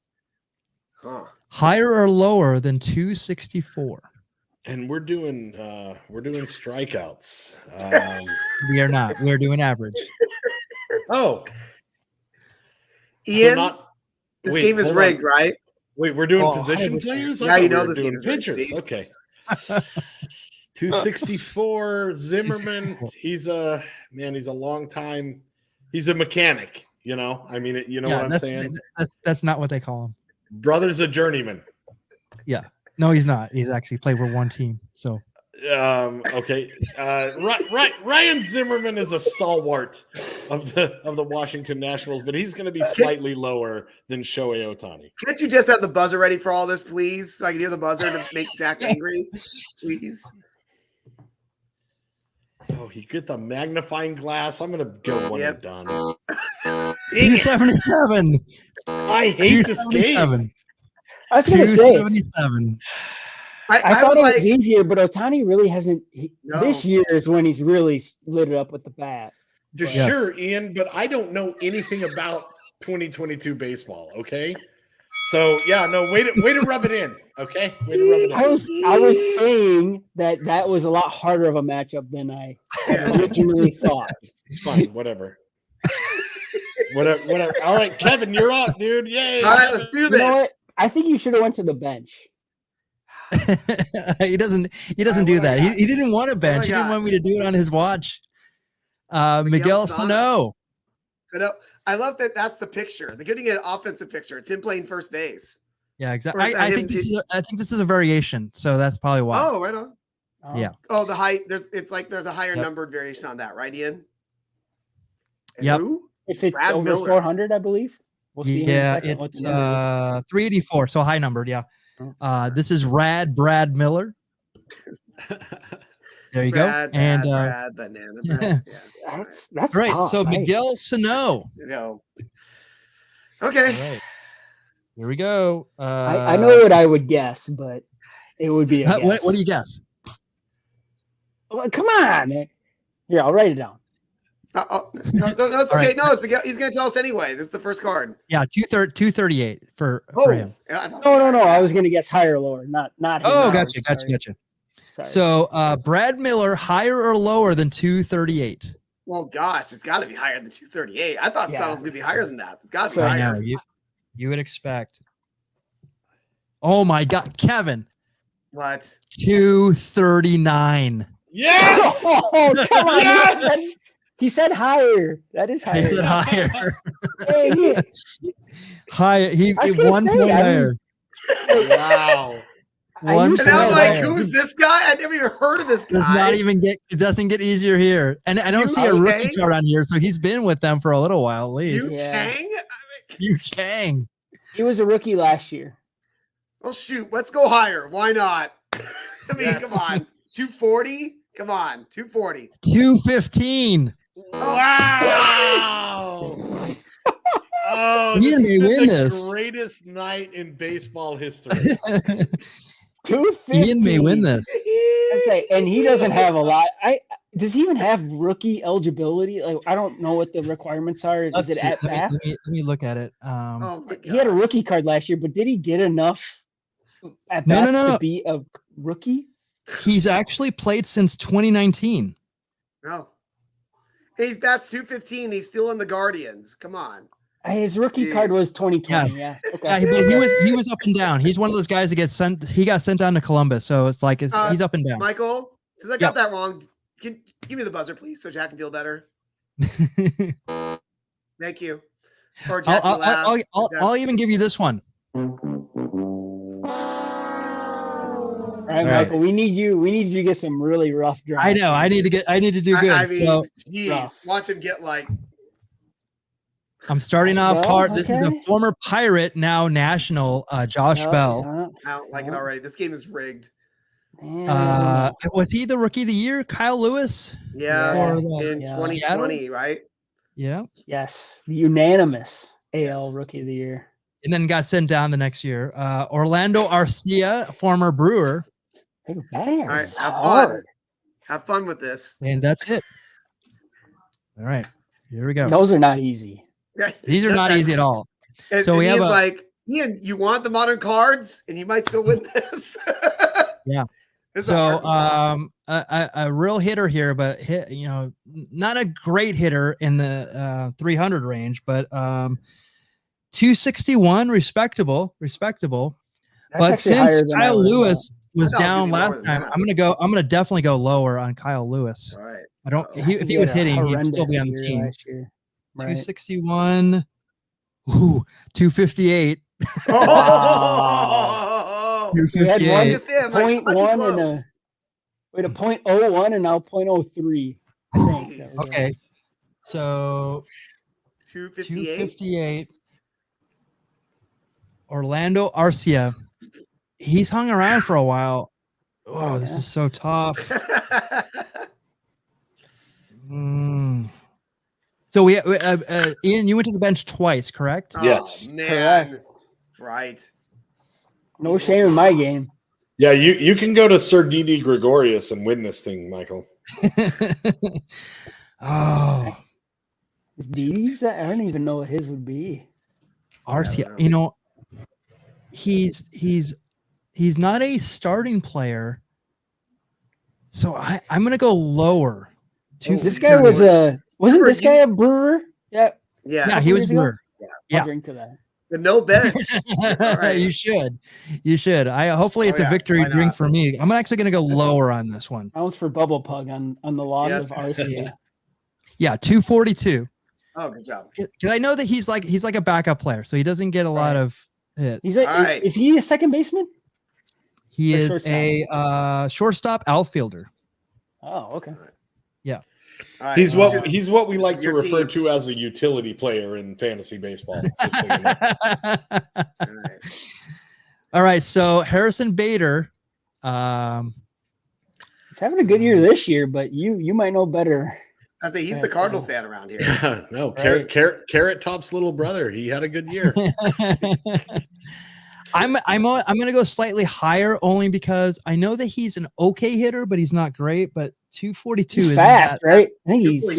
S1: Higher or lower than 264?
S3: And we're doing strikeouts.
S1: We are not. We're doing average.
S5: Ian, this game is rigged, right?
S3: Wait, we're doing position players?
S5: Yeah, you know this game is
S3: pitchers.
S5: Rigged.
S3: Okay. 264 Zimmerman. He's a long time. He's a mechanic. You know, I mean, what I'm saying.
S1: That's not what they call him.
S3: Brother's a journeyman.
S1: Yeah. No, he's not. He's actually played for one team. So
S3: okay. Ryan Zimmerman is a stalwart of the Washington Nationals, but he's going to be slightly lower than Shohei Ohtani.
S5: Can't you just have the buzzer ready for all this, please? So I can hear the buzzer to make Jack angry, please.
S3: Oh, he get the magnifying glass. I'm going to go when I'm done.
S1: 277.
S3: I hate this game.
S2: I was going to say
S1: 277.
S2: I thought it was easier, but Ohtani really hasn't. This year is when he's really lit it up with the bat.
S3: Sure, Ian, but I don't know anything about 2022 baseball. Okay, So yeah, no, way to rub it in. Okay, way to rub it in.
S2: I was saying that was a lot harder of a matchup than I originally thought.
S3: It's fine, whatever. Whatever. All right, Kevin, you're up, dude. Yay!
S5: All right, let's do
S2: You know what?
S5: this.
S2: I think you should have went to the bench.
S1: he doesn't do
S5: what I
S1: that.
S5: got?
S1: He didn't want a bench. He didn't
S5: got?
S1: want me to do it on his watch. Miguel Sano.
S5: So no, I love that. That's the picture. They're getting an offensive picture. It's him playing first base.
S1: Yeah,
S5: Or
S1: exactly.
S5: is that
S1: I
S5: him
S1: think this is a variation, so that's probably why.
S5: Oh, right on.
S1: Yeah.
S5: Oh, the height. There's a higher
S1: Yep.
S5: numbered variation on that, right, Ian? And
S1: Yep.
S5: who?
S2: If it's
S5: Brad
S2: over
S5: Miller.
S2: 400, I believe. We'll see.
S1: Yeah,
S2: in a second what
S1: it's
S2: the number is.
S1: 384, so high numbered. Yeah. This is Brad Miller. There you
S5: Brad,
S1: go. And
S5: Brad, banana. Brad. Yeah.
S2: That's
S1: right.
S2: tough.
S1: So
S2: I-
S1: Miguel Sano.
S5: You know.
S1: All
S5: Okay.
S1: right. Here we go.
S2: I know what I would guess, but it would be a guess.
S1: What do you guess?
S2: Well, come on, man. Here, I'll write it down.
S5: No, it's
S1: All
S5: okay.
S1: right.
S5: No, it's Miguel. He's going to tell us anyway. This is the first card.
S1: Yeah, 238 for him.
S5: Yeah, I thought-
S2: No. I was going to guess higher or lower, not him.
S1: Oh,
S2: No,
S1: gotcha.
S2: sorry. Sorry.
S1: So Brad Miller, higher or lower than 238?
S5: Well, gosh, it's got to be higher than 238. I thought
S2: Yeah.
S5: Sano was going to be higher than that. It's got to be
S2: So-
S1: I
S5: higher.
S1: know you would expect. Oh my God, Kevin,
S5: What?
S1: 239.
S3: Yes.
S2: Oh, come on.
S3: Yes!
S2: He said higher. That is
S1: He
S2: higher.
S1: said higher.
S2: Hey,
S1: Higher. He
S2: I was gonna
S1: 1
S2: say,
S1: point
S2: I mean,
S1: higher.
S3: Wow.
S2: I
S1: 1
S2: used
S5: And
S2: to
S5: I'm
S1: point
S5: like,
S1: higher.
S5: who's this guy? I never even heard of this guy.
S1: Does not even get. It doesn't get easier here, and I don't see a rookie
S5: Okay.
S1: card on here, so he's been with them for a little while at least.
S5: Yu
S2: Yeah.
S5: Chang?
S1: Yu Chang.
S2: He was a rookie last year.
S5: Well, shoot, let's go higher. Why not? I mean,
S3: Yes.
S5: come on. 240? Come on, 240.
S1: 215.
S3: Wow. Oh,
S1: Ian
S3: this has
S1: may
S3: been
S1: win
S3: the
S1: this.
S3: greatest night in baseball history.
S2: 215.
S1: Ian may win this.
S2: I say, and he doesn't have a lot. Does he even have rookie eligibility? Like, I don't know what the requirements are. Is
S1: Let's
S2: it
S1: see.
S2: at
S1: Let
S2: bats?
S1: me look at it.
S5: Oh my
S2: He had a
S5: gosh.
S2: rookie card last year, but did he get enough at
S1: No,
S2: bats
S1: no.
S2: to be a rookie?
S1: He's actually played since 2019.
S5: No. He's that's 215. He's still in the Guardians. Come on.
S2: His rookie card was 2020. Yeah.
S1: Yeah,
S2: Okay.
S1: but he was up and down. He's one of those guys that gets sent. He got sent down to Columbus, so it's like he's up and down.
S5: Michael, since I got that wrong, give me the buzzer, please, so Jack can feel better. Thank you. Or Jack can laugh.
S1: I'll even give you this one.
S2: All right, Michael. We need you to get some really rough drafts.
S1: I know. I need to do good.
S5: I mean,
S1: so
S5: geez,
S2: rough.
S5: watch him get like.
S1: I'm starting off
S2: Well,
S1: hard. This is a
S2: okay.
S1: former Pirate, now national, Josh Bell.
S5: I don't like it already. This game is rigged.
S1: Was he the rookie of the year? Kyle Lewis?
S5: Yeah,
S2: Yeah.
S5: in
S2: Yeah.
S5: 2020, right?
S1: Yeah.
S2: Yes, unanimous AL
S5: Yes.
S2: Rookie of the Year.
S1: And then got sent down the next year. Orlando Arcia, former Brewer.
S2: Hey, that air
S5: All right,
S2: is
S5: have fun.
S2: hard.
S5: Have fun with this.
S1: And that's it. All right. Here we go.
S2: Those are not easy.
S1: These are not easy at all.
S5: And,
S1: So
S5: and
S1: we have
S5: Ian's
S1: a-
S5: like, Ian, you want the modern cards, and you might still win this.
S1: Yeah.
S5: This is a
S1: So
S5: hard one.
S1: a real hitter here, but not a great hitter in the 300 range, but 261, respectable.
S2: That's
S1: But
S2: actually higher
S1: since
S2: than I
S1: Kyle
S2: would've
S1: Lewis was
S5: I thought it'd
S1: down
S5: be lower
S1: last
S5: than
S1: time,
S5: that.
S1: I'm gonna definitely go lower on Kyle Lewis.
S5: All right.
S1: I don't.
S2: thought.
S1: If he was
S2: had a
S1: hitting, he'd still be on the
S2: horrendous year
S1: team.
S2: last year. Right.
S1: 261. Ooh, 258.
S5: Oh,
S2: We had
S1: 258.
S5: Just saying, like,
S2: point
S5: might be
S2: one and
S5: close.
S2: we had a .01 and now .03. I think. That was it.
S1: Okay. So
S5: 258.
S1: 258. Orlando Arcia. He's hung around for a while. Oh, this is so tough. So we Ian, you went to the bench twice, correct?
S3: Yes.
S5: Oh, man.
S2: Correct.
S5: Right.
S2: No shame in my game.
S3: Yeah, you can go to Sir Didi Gregorius and win this thing, Michael.
S1: Oh,
S2: D's? I don't even know what his would be.
S1: Arcia.
S5: know.
S1: You know, he's not a starting player. So I'm going to go lower.
S2: This guy wasn't this guy a brewer? Yeah.
S1: Yeah, he was brewer.
S2: I'll drink to that.
S5: The no bench. Right.
S1: You should. Hopefully it's a victory drink for me. I'm actually going to go lower on this one.
S2: That was for Bubble Pug on the loss of RCA.
S1: Yeah, 242.
S5: Oh, good job.
S1: Because I know that he's like a backup player, so he doesn't get a lot of hit.
S2: Is he a second baseman?
S1: He is a shortstop outfielder.
S2: Oh, okay.
S1: Yeah.
S5: Right.
S3: He's what we like to
S5: your
S3: refer
S5: team.
S3: to as a utility player in fantasy baseball.
S1: All right. So Harrison Bader.
S2: He's having a good year this year, but you might know better.
S5: I say he's the Cardinal fan around here.
S3: Yeah, no, Carrot Top's little brother. He had a good year.
S1: I'm gonna go slightly higher only because I know that he's an okay hitter, but he's not great. But 242
S2: He's
S1: is
S2: fast, right? I think he's
S1: he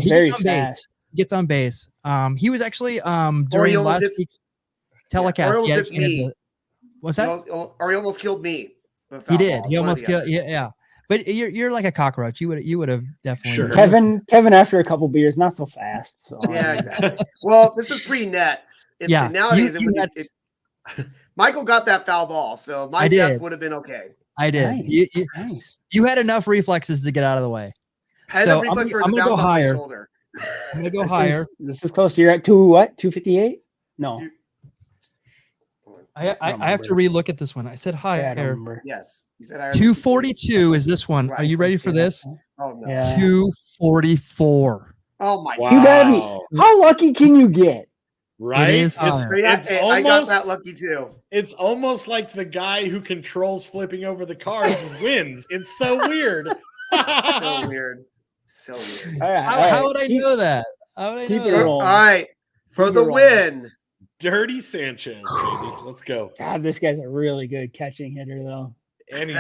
S2: very
S1: gets on
S2: fast.
S1: base. Gets on base. He was actually during
S5: Orioles
S1: last
S5: hits-
S1: week's telecast.
S5: Orioles
S1: he had
S5: hits me.
S1: What's that?
S5: Or he almost killed me. with
S1: He
S5: foul
S1: did.
S5: balls,
S1: He
S5: one or
S1: almost
S5: the
S1: killed.
S5: other.
S1: Yeah. But you're like a cockroach. You would have definitely.
S3: Sure.
S2: Kevin after a couple beers, not so fast. So
S5: Yeah, exactly. Well, this is pre-nets.
S1: Yeah.
S5: Nowadays,
S1: You
S5: Michael got that foul ball, so my
S1: I
S5: death
S1: did.
S5: would have been okay.
S1: I did.
S2: Nice. Nice.
S1: You had enough reflexes to get out of the way.
S5: I had
S1: So
S5: the reflex for it
S1: I'm
S5: to
S1: gonna go
S5: bounce off my
S1: higher.
S5: shoulder.
S1: I'm gonna go higher.
S2: This is close. You're at 258? No.
S5: Dude.
S1: I have to relook at this one. I said
S2: Yeah, I don't
S1: higher.
S2: remember.
S5: Yes, he said I
S1: 242 is this one. Are you ready for this?
S5: Oh no!
S2: Yeah.
S1: 244.
S5: Oh my
S3: Wow.
S2: You gotta be. How lucky can you get?
S3: Right?
S1: It is
S3: It's,
S1: higher.
S3: it's
S5: I got
S3: almost
S5: that lucky too.
S3: it's almost like the guy who controls flipping over the cards wins. It's so weird.
S5: So weird. So weird.
S2: All right.
S1: How would I know that? How would I
S2: keep
S1: know
S2: it
S1: that?
S2: rolling.
S5: All right, for
S2: Keep
S5: the
S2: it rolling.
S5: win.
S3: Dirty Sanchez, baby. Let's go.
S2: God, this guy's a really good catching hitter, though.
S3: And he's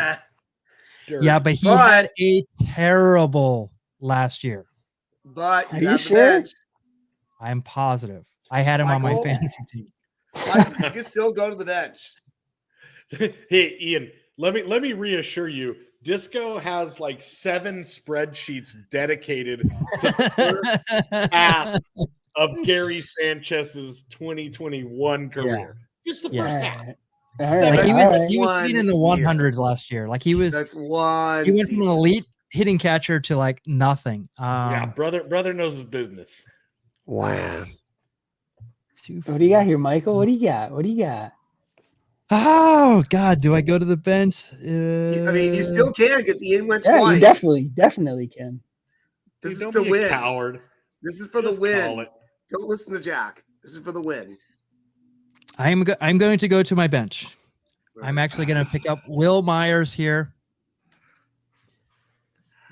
S3: dirty.
S1: Yeah, but he
S5: But-
S1: had a terrible last year.
S5: But
S2: Are
S5: you
S2: you
S5: have the
S2: sure?
S5: bench.
S1: I'm positive. I had him on my
S5: Michael?
S1: fantasy team.
S5: But you can still go to the bench.
S3: Hey, Ian, let me reassure you. Disco has like 7 spreadsheets dedicated to the first half of Gary Sanchez's 2021 career. Just the first half.
S2: All right.
S3: Seven-
S1: Like he
S2: All
S1: was
S2: right.
S1: he was sitting in the
S5: One
S1: 100s last year. Like he was
S5: That's one.
S1: he went from
S5: season.
S1: an elite hitting catcher to like nothing.
S3: Yeah, brother knows his business.
S1: Wow.
S2: What do you got here, Michael? What do you got?
S1: Oh God, do I go to the bench?
S5: I mean, you still can because Ian went
S2: Yeah,
S5: twice.
S2: you definitely can.
S5: This
S3: Dude,
S5: is
S3: don't
S5: the
S3: be
S5: win.
S3: a coward.
S5: This is for
S3: Just
S5: the
S3: call
S5: win.
S3: it.
S5: Don't listen to Jack. This is for the win.
S1: I'm going to go to my bench. I'm actually going to pick up Will Myers here.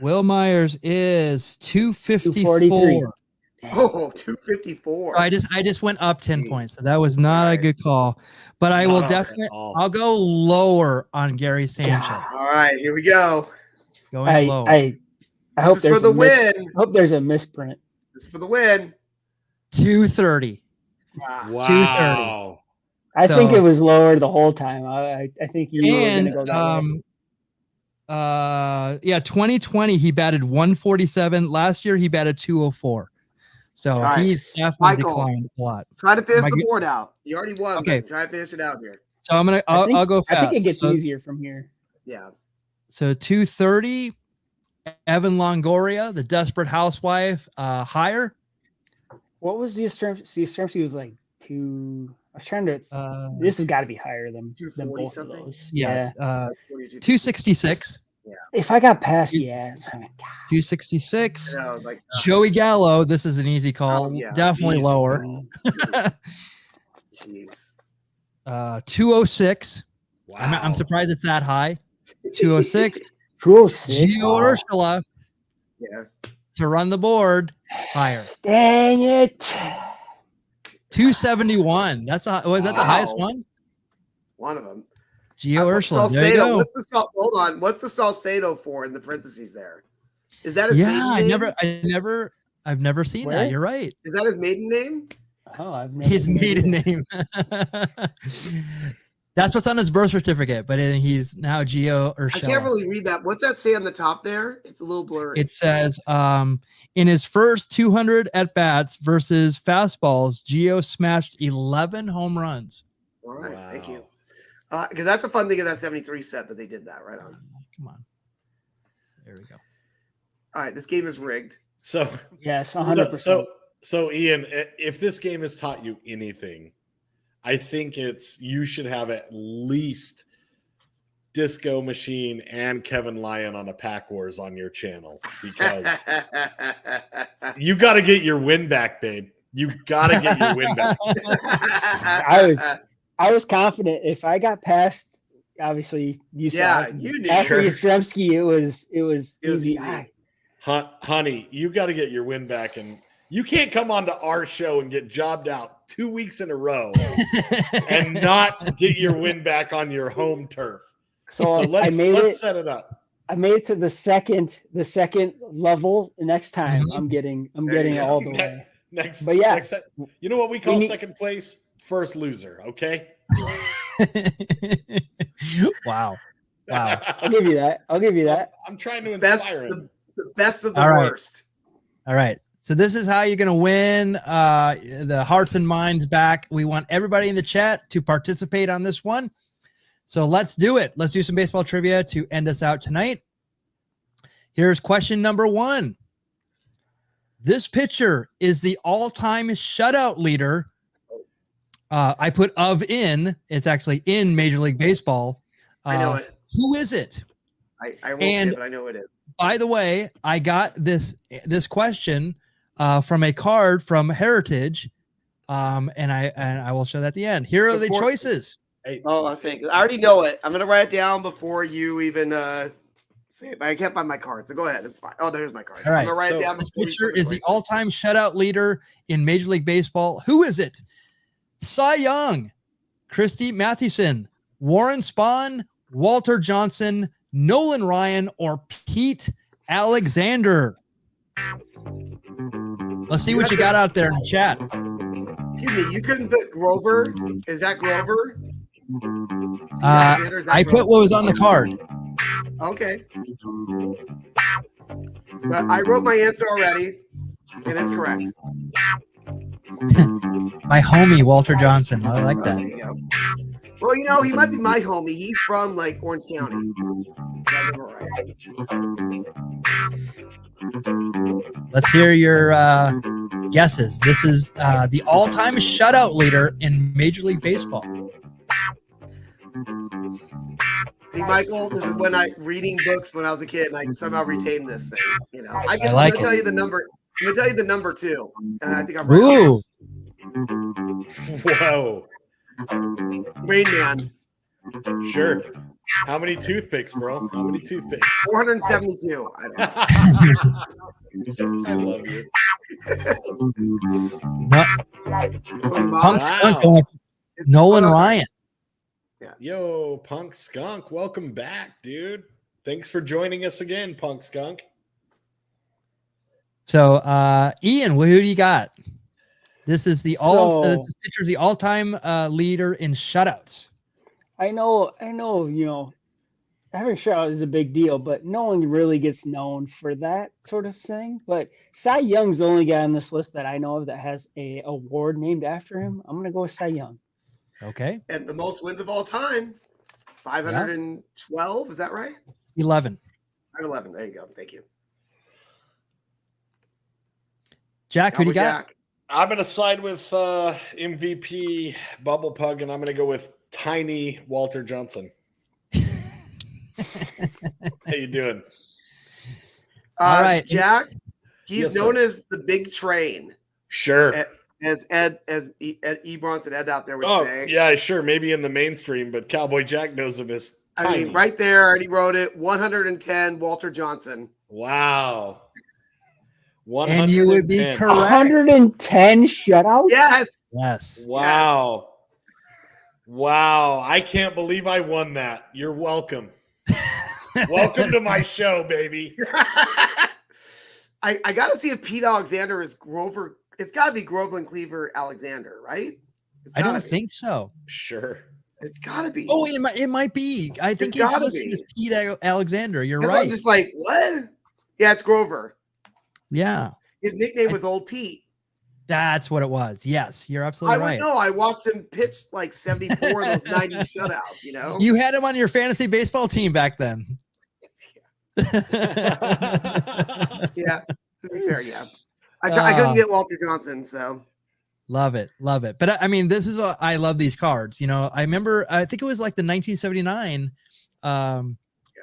S1: Will Myers is 254.
S2: 243.
S5: Oh, 254.
S1: I just went up 10
S5: Jeez.
S1: points. So that was not a
S5: Right.
S1: good call. But I will
S3: Not at
S1: definitely
S3: all.
S1: I'll go lower on Gary Sanchez.
S5: All right, here we go.
S1: Going lower.
S2: I
S5: This
S2: hope
S5: is
S2: there's
S5: for the
S2: a
S5: win.
S2: I hope there's a misprint.
S5: This is for the win.
S1: 230.
S5: Ah,
S3: Wow.
S2: I think
S1: So-
S2: it was lower the whole time. I think you were going to
S1: And
S2: go that way.
S1: 2020 he batted 147. Last year he batted 204. So
S5: Nice.
S1: he's definitely
S5: Michael.
S1: declined a lot.
S5: Try to finish
S1: Am I
S5: the
S1: good?
S5: board out. You already won.
S1: Okay.
S5: But try to finish it out here.
S1: So I'll go fast.
S2: I think it gets
S1: so,
S2: easier from here.
S5: Yeah.
S1: So 230. Evan Longoria, the desperate housewife, higher.
S2: What was the Yastrzemski was like 2? I was trying to.
S1: This
S2: This has got to be higher than
S5: 240
S2: both
S5: something?
S2: of those.
S1: yeah,
S5: 42.
S1: 266.
S2: If I got past,
S1: He's-
S2: yeah.
S1: 266.
S5: No, like,
S1: Joey Gallo, this is an easy call.
S5: Oh, yeah.
S1: Definitely
S3: Easy
S1: lower.
S3: call.
S5: jeez.
S1: 206.
S3: Wow.
S1: I'm surprised it's that high. 206.
S2: 206.
S1: Gio Urshela
S5: Yeah.
S1: to run the board higher.
S2: Dang it.
S1: 271. Was that the
S5: Wow.
S1: highest one?
S5: One of them.
S1: Gio
S5: What's
S1: Urshela. There you
S5: Salcedo?
S1: go.
S5: Hold on. What's the Salcedo for in the parentheses there? Is that his
S1: Yeah,
S5: maiden name?
S1: I've never seen
S2: Where?
S1: that. You're right.
S5: Is that his maiden name?
S2: Oh, I've never
S1: His
S2: seen that
S1: maiden
S2: either.
S1: name. That's what's on his birth certificate, but he's now Gio Urshela.
S5: I can't really read that. What's that say on the top there? It's a little blurry.
S1: It says, in his first 200 at-bats versus fastballs, Gio smashed 11 home runs.
S5: All right,
S3: Wow.
S5: thank you. Because that's a fun thing of that 73 set that they did that right on.
S1: Come on. There we go.
S5: All right, this game is rigged.
S3: So
S2: Yes, 100%.
S3: So Ian, if this game has taught you anything, I think it's you should have at least Disco Machine and Kevin Lyon on a Pack Wars on your channel because you got to get your win back, babe. You got to get your win back.
S2: I was confident if I got past. Obviously, you saw it.
S5: you knew.
S2: After Yastrzemski, it was easy.
S5: easy.
S3: Honey, you got to get your win back, and you can't come onto our show and get jobbed out 2 weeks in a row and not get your win back on your home turf.
S2: So
S3: let's set it up.
S2: I made it to the second level. Next time, I'm getting all the way.
S3: Next,
S2: But yeah.
S3: You know what we call second place? First loser. Okay.
S1: Wow.
S2: I'll give you that.
S3: I'm trying to inspire him.
S5: The best of the
S1: All right.
S5: worst.
S1: All right. So this is how you're going to win the hearts and minds back. We want everybody in the chat to participate on this one. So let's do it. Let's do some baseball trivia to end us out tonight. Here's question number 1. This pitcher is the all-time shutout leader. I put in. It's actually in Major League Baseball.
S5: I know it.
S1: Who is it?
S5: I won't say it, but I know it is.
S1: By the way, I got this question from a card from Heritage, and I will show that at the end. Here are the choices.
S5: Oh, I'm saying, 'cause I already know it. I'm gonna write it down before you even say it. But I can't find my card, so go ahead. It's fine. Oh, there's my card.
S1: All right.
S5: I'm gonna write it down.
S1: This
S5: before you
S1: pitcher
S5: say the
S1: is the
S5: choices.
S1: all-time shutout leader in Major League Baseball. Who is it? Cy Young, Christy Mathewson, Warren Spahn, Walter Johnson, Nolan Ryan, or Pete Alexander? Let's see what you got out there in the chat.
S5: Excuse me, you couldn't put Grover. Is that Grover? Is that
S1: I put what was on the card.
S5: Okay. But I wrote my answer already, and it's correct.
S1: My homie, Walter Johnson. I like
S5: There
S1: that.
S5: you go. Well, you know, he might be my homie. He's from like Orange County.
S1: Let's hear your guesses. This is the all-time shutout leader in Major League Baseball.
S5: See, Michael, this is when I reading books when I was a kid, and I somehow retained this thing. You know, I'm
S1: like
S5: gonna tell
S1: it.
S5: you the number. I'm gonna tell you the number 2, and I think I'm right. on
S1: Ooh.
S5: this.
S3: Whoa.
S5: Rain Man,
S3: Sure. How many toothpicks, bro? How many toothpicks?
S5: 472. I don't know.
S3: I love you.
S5: Cody Moss.
S1: Punk Skunk going with Nolan Ryan.
S3: Yo, Punk Skunk, welcome back, dude. Thanks for joining us again, Punk Skunk.
S1: So, Ian, who do you got? This is the this pitcher's the all-time leader in shutouts.
S2: I know, you know, having a shutout is a big deal, but no one really gets known for that sort of thing. But Cy Young's the only guy on this list that I know of that has a award named after him. I'm gonna go with Cy Young.
S1: Okay.
S5: And the most wins of all time, 512. Is that right?
S1: 11.
S5: 511. There you go. Thank you.
S1: Jack, who do you
S5: Cowboy
S1: got?
S5: Jack.
S3: I'm going to side with MVP Bubble Pug, and I'm going to go with Tiny Walter Johnson. How you doing?
S1: All right.
S5: Jack. He's
S3: Yes,
S5: known
S3: sir.
S5: as the Big Train,
S3: Sure.
S5: as Ed Bronson Ed out there would
S3: Oh,
S5: say.
S3: yeah, sure. Maybe in the mainstream, but Cowboy Jack knows him as
S5: I
S3: Tiny.
S5: mean, right there, I already wrote it. 110, Walter Johnson.
S3: Wow.
S1: And you would be
S3: 110.
S1: correct.
S2: 110 shutouts.
S5: Yes.
S1: Yes.
S3: Wow. Wow. I can't believe I won that. You're welcome. Welcome to my show, baby.
S5: I got to see if Pete Alexander is Grover. It's got to be Groveland Cleaver Alexander, right? It's
S1: I
S5: gotta
S1: don't
S5: be.
S1: think so.
S3: Sure.
S5: It's gotta be.
S1: Oh, it might be. I think he's
S5: gotta
S1: listed
S5: be.
S1: as Pete Alexander. You're
S5: That's why I'm
S1: right.
S5: just like, what? Yeah, it's Grover.
S1: Yeah,
S5: His nickname was Old Pete.
S1: that's what it was. Yes, you're
S5: I
S1: absolutely
S5: would
S1: right.
S5: know. I watched him pitch like 74 of those 90 shutouts, you know?
S1: You had him on your fantasy baseball team back then.
S5: Yeah, to be fair, yeah. I couldn't get Walter Johnson, so.
S1: Love it. Love it. But I mean, this is what I love these cards. You know, I remember, I think it was like the 1979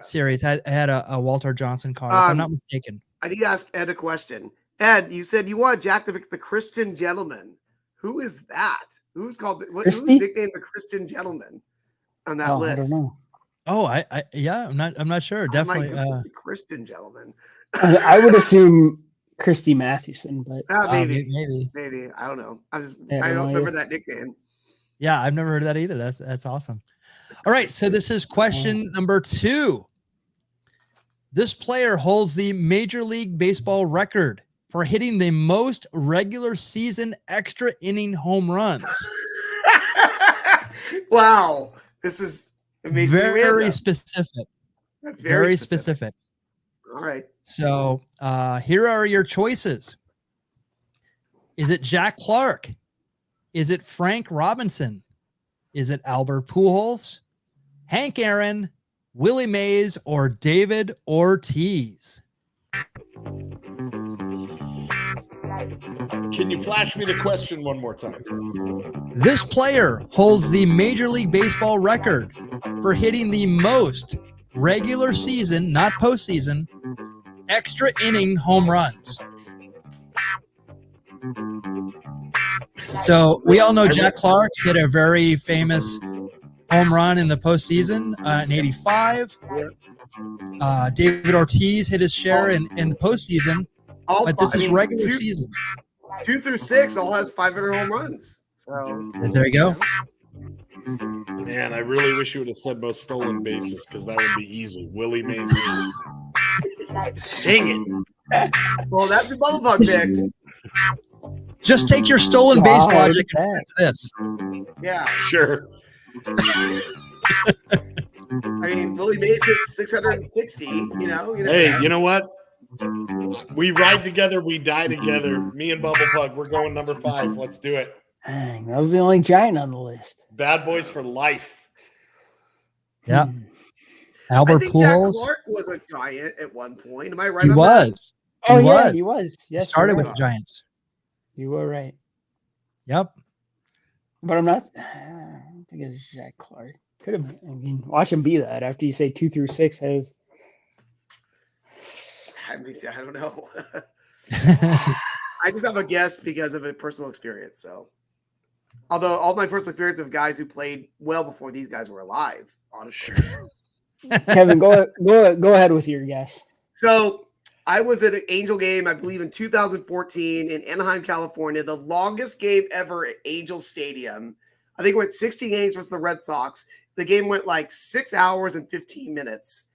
S1: series had a Walter Johnson card, if I'm not mistaken.
S5: I need to ask Ed a question. Ed, you said you want Jack to pick the Christian Gentleman. Who is that? Who's called? Who's nicknamed the Christian Gentleman on that list?
S2: I don't know.
S1: Oh, yeah, I'm not sure. Definitely.
S5: Who's the Christian Gentleman?
S2: I would assume Christy Mathewson, but
S5: maybe I don't know. I don't remember that nickname.
S1: Yeah, I've never heard of that either. That's awesome. All right, so this is question number 2. This player holds the Major League Baseball record for hitting the most regular season extra inning home runs.
S5: Wow, this is amazing.
S1: Very specific.
S5: That's
S1: very specific.
S5: All right.
S1: So here are your choices. Is it Jack Clark? Is it Frank Robinson? Is it Albert Pujols, Hank Aaron, Willie Mays, or David Ortiz?
S3: Can you flash me the question one more time?
S1: This player holds the Major League Baseball record for hitting the most regular season, not postseason, extra inning home runs. So we all know Jack Clark hit a very famous home run in the postseason in '85. David Ortiz hit his share in the postseason, but this is regular season.
S5: 2 through 6 all has 500 home runs. So
S1: there you go.
S3: Man, I really wish you would have said most stolen bases because that would be easy. Willie Mays. Dang it.
S5: Well, that's a bubble bug pick.
S1: Just take your stolen base logic and fix this.
S5: Yeah.
S3: Sure.
S5: I mean, Willie Mays hits 660, you know.
S3: Hey, you know what? We ride together, we die together. Me and Bubble Pug, we're going number 5. Let's do it.
S2: Dang, that was the only giant on the list.
S3: Bad boys for life.
S1: Yeah. Albert
S5: I think
S1: Pujols.
S5: Jack Clark was a giant at one point. Am I right?
S1: He
S5: on
S1: was.
S2: Oh, yeah, he was. Yes,
S1: he started with the Giants.
S2: You were right.
S1: Yep.
S2: But I don't think it's Jack Clark. Could have. I mean, watch him be that after you say 2 through 6 has.
S5: I don't know. I just have a guess because of a personal experience. So, although all my personal experience of guys who played well before these guys were alive, honestly.
S2: Kevin, go ahead with your guess.
S5: So, I was at an Angel game, I believe, in 2014 in Anaheim, California. The longest game ever at Angel Stadium. I think it went 16 innings versus the Red Sox. The game went like 6 hours and 15 minutes.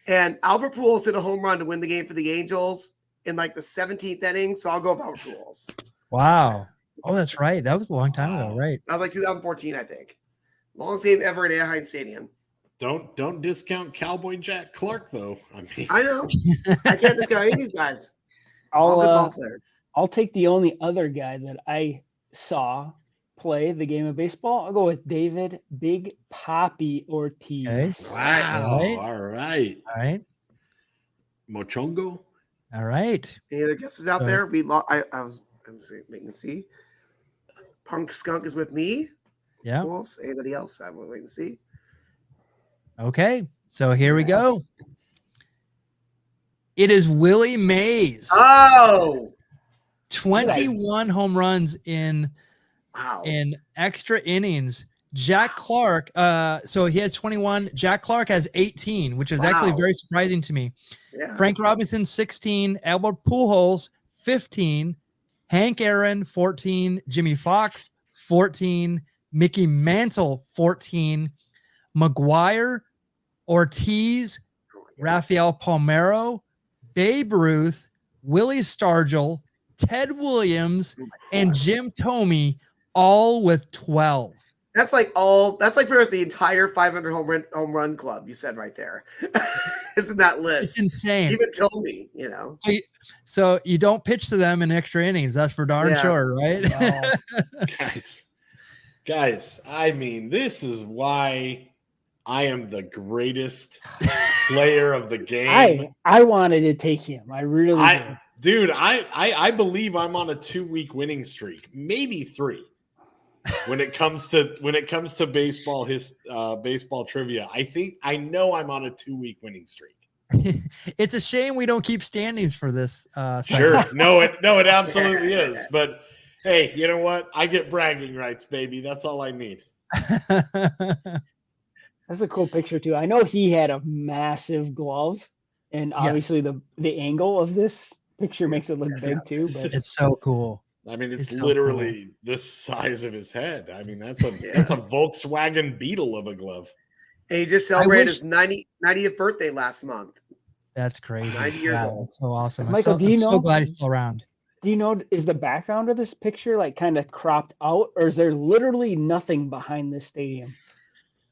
S5: And Albert Pujols hit a home run to win the game for the Angels in like the 17th inning. So I'll go with Albert Pujols.
S1: Wow. Oh, that's right. That was a long time ago, right?
S5: That was like 2014, I think. Longest game ever at Anaheim Stadium.
S3: Don't discount Cowboy Jack Clark, though.
S5: I know. I can't discount any of these guys. All good ball players.
S2: I'll take the only other guy that I saw play the game of baseball. I'll go with David Big Papi Ortiz.
S1: Okay.
S3: Wow. All right. Mochongo.
S1: All right.
S5: Any other guesses out there? I was waiting to see. Punk Skunk is with me.
S1: Yeah.
S5: Who else? Anybody else? I will wait and see.
S1: Okay. So here we go. It is Willie Mays.
S5: Oh,
S1: 21 home runs in extra innings. Jack Clark, so he has 21. Jack Clark has 18, which is actually very surprising to me.
S5: Yeah.
S1: Frank Robinson, 16. Albert Pujols, 15. Hank Aaron, 14. Jimmy Fox, 14. Mickey Mantle, 14. McGuire, Ortiz, Rafael Palmeiro, Babe Ruth, Willie Stargell, Ted Williams, and Jim Thome, all with 12.
S5: That's like pretty much the entire 500 home run club you said right there. Isn't that list?
S1: It's insane.
S5: You even told me,
S1: So you don't pitch to them in extra innings. That's for darn sure, right?
S3: Guys, I mean, this is why I am the greatest player of the game.
S2: I wanted to take him. I really did.
S3: Dude, I believe I'm on a 2-week winning streak, maybe 3. When it comes to baseball baseball trivia, I know I'm on a 2-week winning streak.
S1: It's a shame we don't keep standings for this.
S3: Sure, no, it absolutely is. But hey, you know what? I get bragging rights, baby. That's all I need.
S2: That's a cool picture too. I know he had a massive glove, and obviously the angle of this picture makes it look big too. But
S1: it's so cool.
S3: I mean, it's literally the size of his head. I mean, that's a Volkswagen Beetle of a glove.
S5: And he just celebrated his 90th birthday last month.
S1: That's crazy.
S5: 90 years old.
S1: That's so awesome.
S2: Michael,
S1: I'm so glad he's still around.
S2: Do you know, is the background of this picture like kind of cropped out, or is there literally nothing behind this stadium?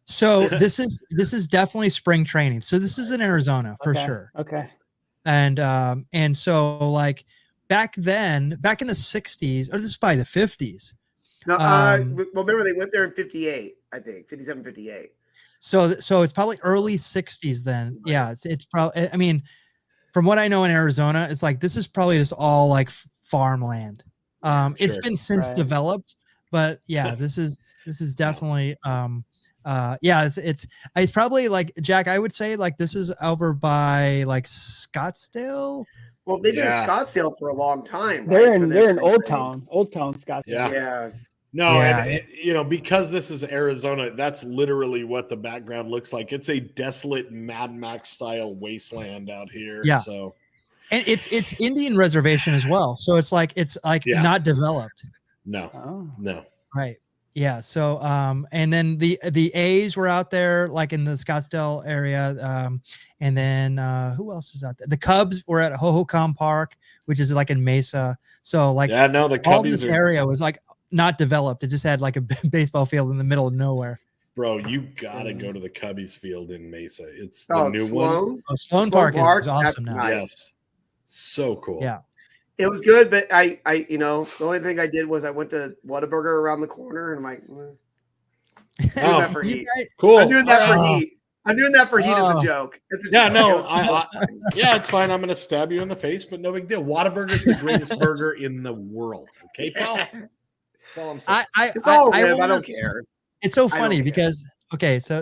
S1: So this is definitely spring training. So this is in Arizona for sure.
S2: Okay.
S1: And so like back in the 60s, or this is probably the 50s.
S5: No, well, remember they went there in 58, I think, 57, 58.
S1: So it's probably early 60s then. Yeah, it's probably, I mean, from what I know in Arizona, it's like this is probably just all like farmland. It's been since developed, but yeah, this is definitely it's probably like, Jack, I would say like this is over by like Scottsdale.
S5: Well, they've been in Scottsdale for a long time.
S2: They're in Old Town Scottsdale.
S5: Yeah.
S3: No, and because this is Arizona, that's literally what the background looks like. It's a desolate Mad Max style wasteland out here.
S1: Yeah.
S3: So,
S1: and it's Indian reservation as well. So it's like not developed.
S3: No.
S1: Right. Yeah. So and then the A's were out there like in the Scottsdale area. And then who else is out there? The Cubs were at Hohokam Park, which is like in Mesa. So like
S3: the Cubbies
S1: all this area was like not developed. It just had like a baseball field in the middle of nowhere.
S3: Bro, you gotta go to the Cubbies field in Mesa. It's the new one.
S1: Sloan Park is awesome now.
S5: Nice.
S3: Yes. So cool.
S1: Yeah.
S5: It was good, but I the only thing I did was I went to Whataburger around the corner, and I'm like, doing that for heat.
S3: Cool.
S5: I'm doing that for heat. I'm doing that for heat as a joke. It's a joke.
S3: It's fine. I'm gonna stab you in the face, but no big deal. Whataburger is the greatest burger in the world. Okay, pal.
S5: It's all good. I don't care.
S1: It's so funny because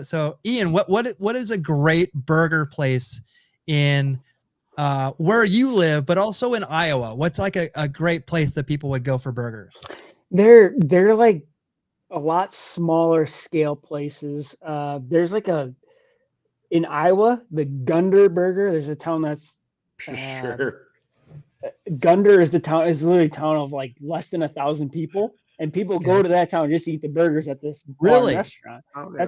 S1: so Ian, what is a great burger place in where you live, but also in Iowa? What's like a great place that people would go for burgers?
S2: They're like a lot smaller scale places. There's like in Iowa, the Gunder Burger. There's a town that's
S3: sure.
S2: Gunder is literally a town of like less than 1,000 people. And people go to that town just to eat the burgers at this restaurant.
S5: Okay.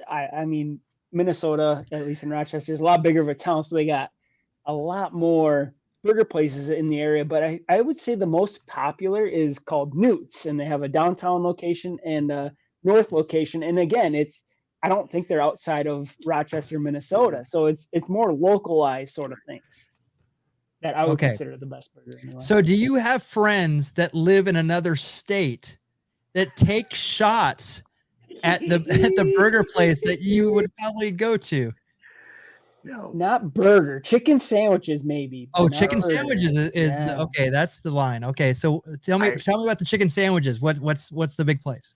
S2: I mean, Minnesota, at least in Rochester, is a lot bigger of a town, so they got a lot more burger places in the area. But I would say the most popular is called Newt's, and they have a downtown location and a north location. And again, I don't think they're outside of Rochester, Minnesota, so it's more localized sort of things that I would consider the best burger anyway.
S1: So do you have friends that live in another state that take shots at the burger place that you would probably go to?
S5: No,
S2: not burger, chicken sandwiches maybe.
S1: Oh, chicken sandwiches is okay. That's the line. Okay, so tell me about the chicken sandwiches. What's the big place?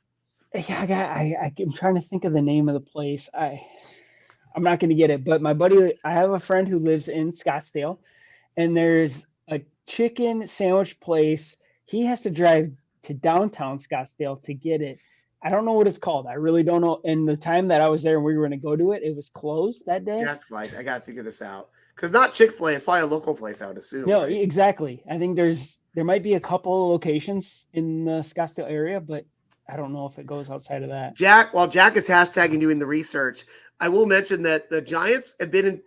S2: Yeah, I'm trying to think of the name of the place. I'm not going to get it, but my buddy, I have a friend who lives in Scottsdale, and there's a chicken sandwich place. He has to drive to downtown Scottsdale to get it. I don't know what it's called. I really don't know. And the time that I was there and we were going to go to it, it was closed that day.
S5: Just like, I got to figure this out. Because not Chick-fil-A, it's probably a local place, I would assume.
S2: No,
S5: right?
S2: Exactly. I think there might be a couple of locations in the Scottsdale area, but I don't know if it goes outside of that.
S5: While Jack is hashtagging doing the research, I will mention that the Giants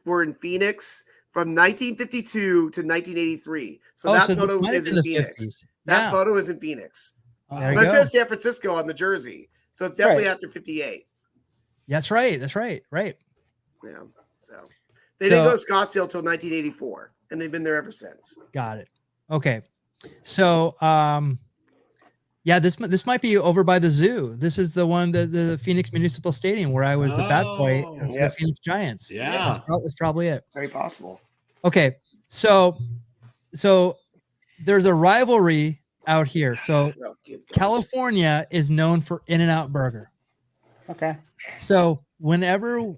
S5: were in Phoenix from 1952 to 1983. So that photo is in Phoenix. That photo is in Phoenix. But it says San Francisco on the jersey. So it's definitely
S2: Right.
S5: after 58.
S1: That's right. That's right. Right.
S5: Yeah. So they didn't go to Scottsdale till 1984, and they've been there ever since.
S1: Got it. Okay. So, yeah, this might be over by the zoo. This is the one, the Phoenix Municipal Stadium where I was the bat boy of the Phoenix Giants.
S3: Yeah.
S1: That's probably it.
S5: Very possible.
S1: Okay. So there's a rivalry out here. So
S5: Oh, good gosh.
S1: California is known for In-N-Out Burger.
S2: Okay.
S1: So whenever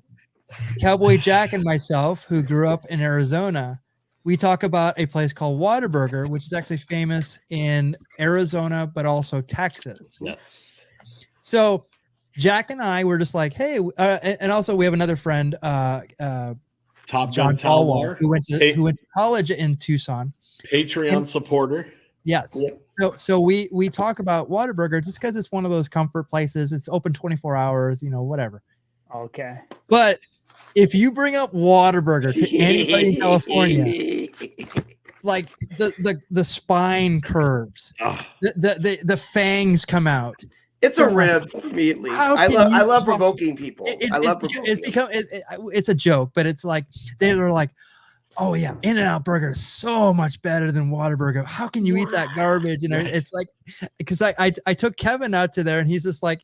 S1: Cowboy Jack and myself, who grew up in Arizona, we talk about a place called Whataburger, which is actually famous in Arizona, but also Texas.
S3: Yes.
S1: So Jack and I were just like, hey, and also we have another friend,
S3: Top
S1: John
S3: Gun
S1: Talwar,
S3: Talwar,
S1: who went to college in Tucson.
S3: Patreon supporter.
S1: Yes.
S3: Yep.
S1: So we talk about Whataburger just because it's one of those comfort places. It's open 24 hours, whatever.
S2: Okay.
S1: But if you bring up Whataburger to anybody in California, like the spine curves,
S3: Ah.
S1: the fangs come out.
S5: It's a rib for me, at least.
S1: How
S5: I
S1: can
S5: love
S1: you-
S5: provoking people. I love provoking.
S1: It's a joke, but it's like they're like, oh yeah, In-N-Out Burger is so much better than Whataburger. How can you eat that garbage?
S3: Right.
S1: It's like, because I took Kevin out to there and he's just like,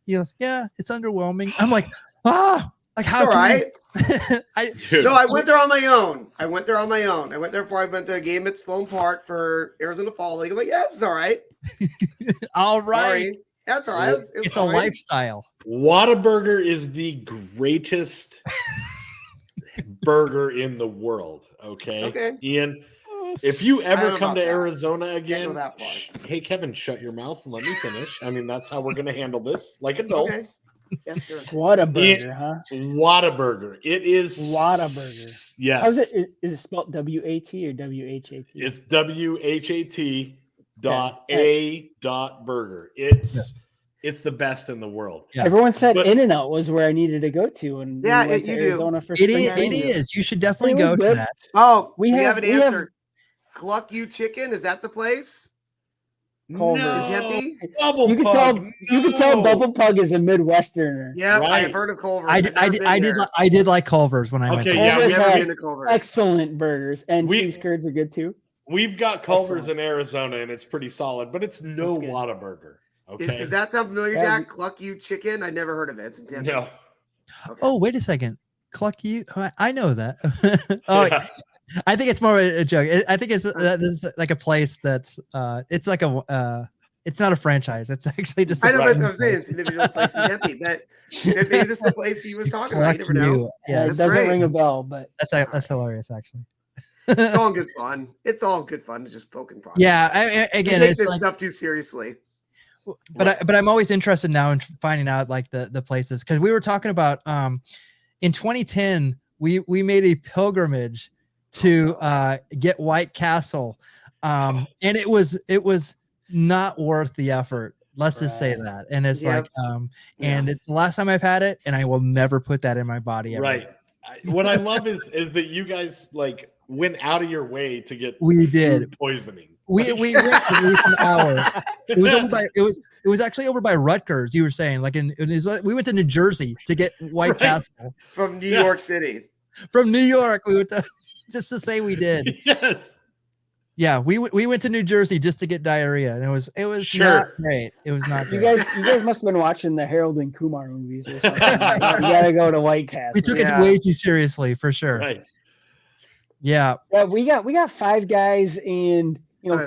S1: he goes, yeah, it's underwhelming. I'm like, like how
S5: It's all
S1: can
S5: right.
S3: Dude.
S5: No, I went there on my own. I went there before I went to a game at Sloan Park for Arizona Fall League. I'm like, yeah, it's all right.
S1: all right.
S5: Sorry. That's all right.
S1: It's a
S5: fine.
S1: lifestyle.
S3: Whataburger is the greatest burger in the world. Okay. Ian, if you
S5: I don't
S3: ever
S5: know
S3: come
S5: about
S3: to
S5: that.
S3: Arizona
S5: Can't go
S3: again,
S5: that far.
S3: hey Kevin, shut your mouth and let me finish. I mean, that's how we're gonna handle this, like adults.
S5: Yes, sir.
S2: What a burger, huh?
S3: Whataburger. It is
S2: Whataburger.
S3: Yes.
S2: How's it? Is it spelled W-A-T or W-H-A-T?
S3: It's WHAT.A.burger. It's the best in the world.
S1: Yeah.
S2: Everyone said
S3: But-
S2: In-N-Out was where I needed to go to, and
S5: Yeah,
S2: we went to
S5: you do.
S2: Arizona for
S1: It
S2: spring
S1: is. It
S2: training.
S1: is. You should definitely
S2: It was
S1: go to
S2: good.
S1: that.
S5: Oh, we
S2: We
S5: have
S2: have-
S5: an
S2: we have-
S5: answer. Cluck You Chicken, is that the place?
S2: Culver's.
S3: No,
S5: Tempe?
S3: Bubble
S2: You can
S3: Pug,
S2: tell. You can tell
S3: no.
S2: Bubble Pug is a Midwesterner.
S5: Yeah,
S3: Right.
S5: I have heard of Culver's.
S1: I
S5: I've
S1: did.
S5: never been
S1: I did.
S5: there.
S1: I did like Culver's when I went.
S3: Okay,
S1: there.
S3: yeah,
S2: Culver's
S3: we
S5: Never
S2: has
S5: been to Culver's.
S2: excellent burgers, and
S3: We-
S2: cheese curds are good too.
S3: We've got Culver's
S2: Excellent.
S3: in Arizona, and it's pretty solid, but it's no
S2: That's good.
S3: Whataburger. Okay.
S5: Does that sound familiar,
S2: Yeah,
S5: Jack? Cluck You Chicken? I never heard of it. It's in Tempe.
S3: No.
S5: Okay.
S1: Oh, wait a second. Cluck You. I know that. Oh,
S3: Yeah.
S1: I think it's more a joke. I think it's this is like a place that's. It's like a. It's not a franchise. It's actually just.
S5: I know
S1: random
S5: that's what I'm saying.
S1: place.
S5: It's an individual place in Tempe. But maybe this is the place he was talking about. You
S1: Cluck
S5: never know.
S1: You. Yeah,
S2: it
S5: that's
S2: doesn't
S5: great.
S2: ring a bell, but
S1: that's hilarious actually.
S5: It's all good fun. It's all good fun to just poking fun.
S1: Yeah.
S5: We
S1: Again,
S5: take
S1: it's
S5: this
S1: like,
S5: stuff too seriously.
S1: but I'm always interested now in finding out like the places, because we were talking about in 2010 we made a pilgrimage to get White Castle, and it was not worth the effort. Let's just say
S2: Right.
S1: that. And it's
S5: Yep.
S1: like and it's the last time I've had it, and I will never put that in my body ever.
S3: Right. What I love is that you guys like went out of your way to get
S1: We
S3: food
S1: did.
S3: poisoning.
S1: We went at least an hour. It was over by it was actually over by Rutgers. You were saying like we went to New Jersey to get White
S3: Right.
S1: Castle
S5: From New
S3: Yeah.
S5: York City.
S1: from New York. We went to just to say we did.
S3: Yes.
S1: Yeah, we went to New Jersey just to get diarrhea, and it was not
S3: Sure.
S1: great. It was not
S2: you
S1: great.
S2: guys must have been watching the Harold and Kumar movies or something. You gotta go to White Castle.
S1: We took
S5: Yeah.
S1: it way too seriously for sure.
S3: Right.
S1: Yeah,
S2: Yeah, we got Five Guys and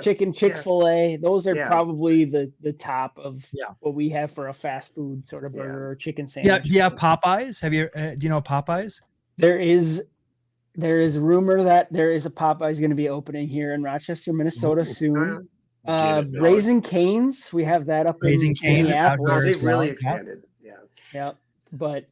S2: chicken Chick-fil-A. Those are
S5: Yeah.
S2: probably the top of
S1: Yeah.
S2: what we have for a fast food sort of burger or chicken
S1: yeah.
S2: sandwich.
S1: Do you have Popeyes? Have you? Do you know Popeyes?
S2: There is rumor that there is a Popeyes going to be opening here in Rochester, Minnesota
S1: Ooh.
S2: soon.
S3: Get it, Phil.
S2: Raising Cane's, we have that up
S1: Raising
S2: in
S1: Cane's is out
S2: Minneapolis.
S5: Well,
S1: there
S5: they've
S1: as well.
S5: really
S1: Yeah.
S5: expanded. Yeah.
S2: Yeah, but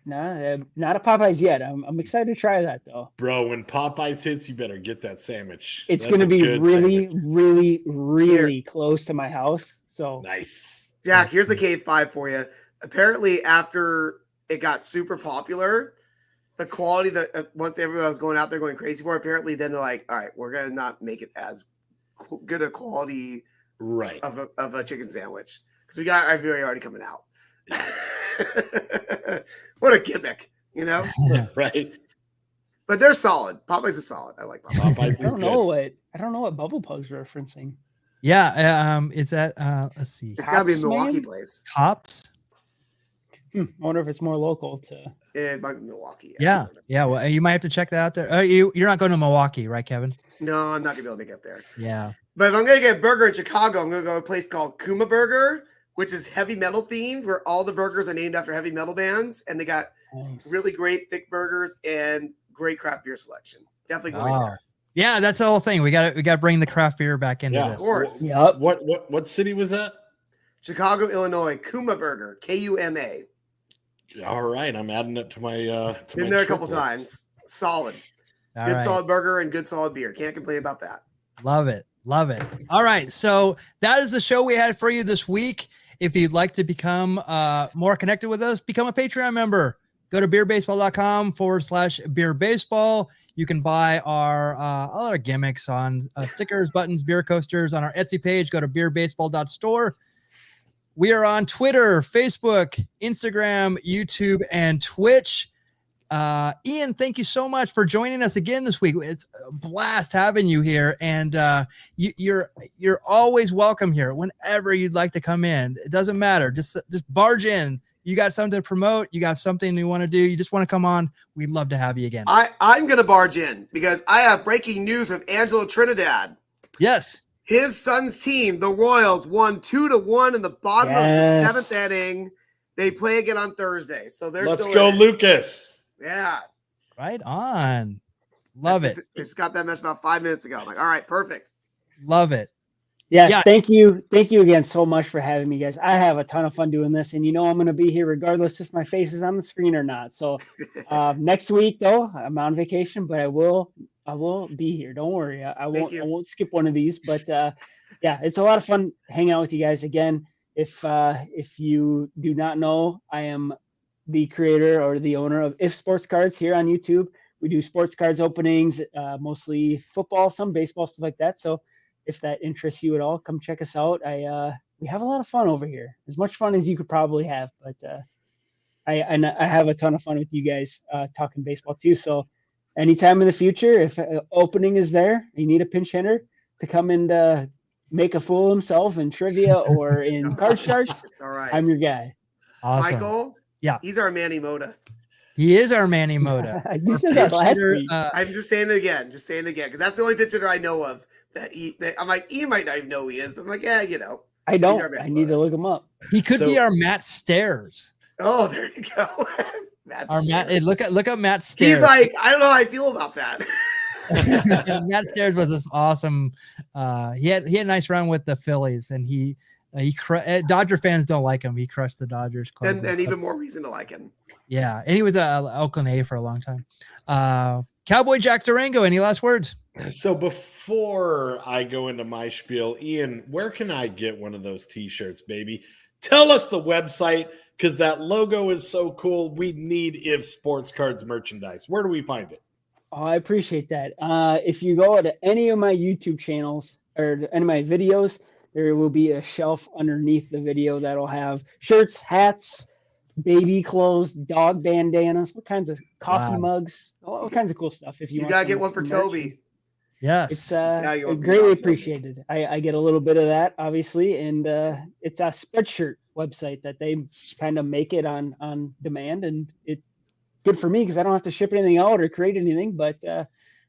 S2: not a Popeyes yet. I'm excited to try that though.
S3: Bro, when Popeyes hits, you better get that sandwich.
S2: It's
S3: That's
S2: going to
S3: a
S2: be
S3: good
S2: really,
S3: sandwich.
S2: really, really close to my house. So
S3: Nice.
S5: Jack,
S1: That's
S5: here's a
S1: good.
S5: K5 for you. Apparently, after it got super popular, the quality that once everyone was going out there going crazy for, apparently then they're like, all right, we're gonna not make it as good a quality
S3: Right.
S5: of a chicken sandwich because we got our video already coming out. What a gimmick, you know?
S3: Right.
S5: But they're solid. Popeyes is solid. I like Popeyes.
S3: Popeyes
S2: I
S3: is
S2: don't
S3: good.
S2: know what Bubble Pug's referencing.
S1: Yeah. Is that let's see.
S5: It's gotta be a
S2: Cops,
S5: Milwaukee
S2: man?
S5: place.
S1: Cops?
S2: I wonder if it's more local to.
S5: It might be Milwaukee.
S1: Yeah. Yeah. Well, you might have to check that out there. You're not going to Milwaukee, right, Kevin?
S5: No, I'm not gonna be able to get there.
S1: Yeah.
S5: But if I'm gonna get a burger in Chicago, I'm gonna go to a place called Kuma Burger, which is heavy metal themed, where all the burgers are named after heavy metal bands, and they got really great thick burgers and great craft beer selection. Definitely going there.
S1: Yeah, that's the whole thing. We got to bring the craft beer back into this.
S5: Of course.
S2: Yep.
S3: What city was that?
S5: Chicago, Illinois. Kuma Burger, Kuma.
S3: All right, I'm adding it to my.
S5: Been there a couple times. Solid.
S1: All
S5: Good
S1: right.
S5: solid burger and good solid beer. Can't complain about that.
S1: Love it. Love it. All right. So that is the show we had for you this week. If you'd like to become more connected with us, become a Patreon member. Go to beerbaseball.com/beerbaseball. You can buy our all our gimmicks on stickers, buttons, beer coasters on our Etsy page. Go to beerbaseball.store. We are on Twitter, Facebook, Instagram, YouTube, and Twitch. Ian, thank you so much for joining us again this week. It's a blast having you here, and you're always welcome here whenever you'd like to come in. It doesn't matter. Just barge in. You got something to promote. You got something you want to do. You just want to come on. We'd love to have you again.
S5: I'm going to barge in because I have breaking news of Angelo Trinidad.
S1: Yes.
S5: His son's team, the Royals, won 2-1 in the bottom of the seventh inning. They play again on Thursday. So they're
S3: Let's
S5: still
S3: go,
S5: in it.
S3: Lucas.
S5: Yeah.
S1: Right on. Love it.
S5: Just got that message about 5 minutes ago. I'm like, all right, perfect.
S1: Love it.
S2: Yes,
S1: Yeah.
S2: thank you again so much for having me, guys. I have a ton of fun doing this, and I'm going to be here regardless if my face is on the screen or not. So next week, though, I'm on vacation, but I will be here. Don't worry, I won't skip one of these. But yeah, it's a lot of fun hanging out with you guys again. If you do not know, I am the creator or the owner of If Sports Cards here on YouTube. We do sports cards openings, mostly football, some baseball, stuff like that. So if that interests you at all, come check us out. We have a lot of fun over here, as much fun as you could probably have. But I have a ton of fun with you guys talking baseball too. So anytime in the future, if an opening is there, you need a pinch hitter to come and make a fool of himself in trivia or in card sharks,
S5: All right.
S2: I'm your guy.
S1: Awesome.
S5: Michael?
S1: Yeah.
S5: He's our Manny Moda.
S1: He is our Manny Moda.
S2: You said that last week.
S5: I'm just saying it again. Because that's the only pitch hitter I know of that I'm like, he might not even know who he is, but I'm like, yeah,
S2: I don't. I need to look him up.
S1: He could be our Matt Stairs.
S5: Oh, there you go.
S1: Our Matt. Hey, look up Matt Stairs.
S5: He's like, I don't know how I feel about that.
S1: Matt Stairs was this awesome. He had a nice run with the Phillies, and Dodger fans don't like him. He crushed the Dodgers.
S5: and even more reason to like him.
S1: Yeah, and he was a Oakland A for a long time. Cowboy Jack Durango. Any last words?
S3: So before I go into my spiel, Ian, where can I get one of those T-shirts, baby? Tell us the website, because that logo is so cool. We need If Sports Cards merchandise. Where do we find it?
S2: Oh, I appreciate that. If you go to any of my YouTube channels or any of my videos, there will be a shelf underneath the video that'll have shirts, hats, baby clothes, dog bandanas, what kinds of coffee mugs, all kinds of cool stuff. If you
S5: gotta get one for Toby.
S1: Yes,
S2: it's greatly appreciated. I get a little bit of that, obviously, and it's a Spreadshirt website that they kind of make it on demand, and it's good for me because I don't have to ship anything out or create anything. But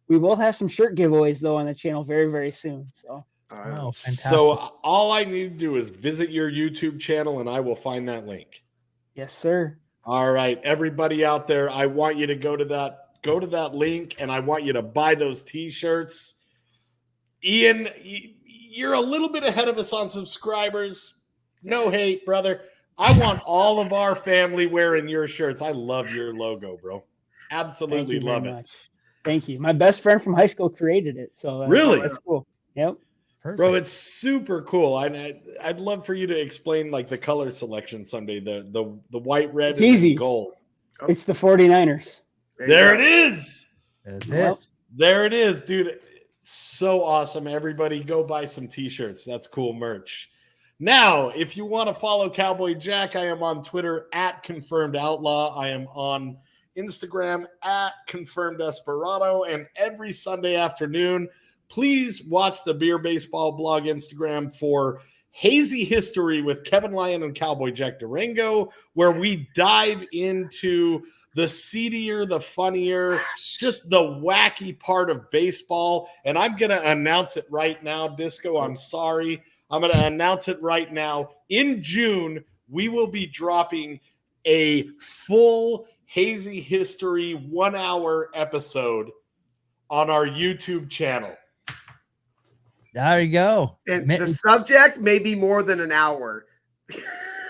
S2: we will have some shirt giveaways though on the channel very, very soon. So.
S1: Oh, fantastic.
S3: So all I need to do is visit your YouTube channel, and I will find that link.
S2: Yes, sir.
S3: All right, everybody out there, I want you to go to that link, and I want you to buy those T-shirts. Ian, you're a little bit ahead of us on subscribers. No hate, brother. I want all of our family wearing your shirts. I love your logo, bro. Absolutely love it.
S2: Thank you. My best friend from high school created it. So
S3: really,
S2: that's cool. Yep.
S1: Perfect.
S3: Bro, it's super cool. I'd love for you to explain like the color selection someday. The white, red, and
S2: easy.
S3: Gold.
S2: It's the 49ers.
S3: There it is.
S1: That's
S2: Yep.
S1: it.
S3: There it is, dude. So awesome. Everybody go buy some T-shirts. That's cool merch. Now, if you want to follow Cowboy Jack, I am on Twitter at Confirmed Outlaw. I am on Instagram at Confirmed Desperado. And every Sunday afternoon, please watch the Beer Baseball Blog Instagram for Hazy History with Kevin Lyon and Cowboy Jack Durango, where we dive into the seedier, the funnier, just the wacky part of baseball. And I'm going to announce it right now, Disco. I'm sorry. I'm going to announce it right now. In June, we will be dropping a full Hazy History 1-hour episode on our YouTube channel.
S1: There you go.
S5: And the subject may be more than an hour.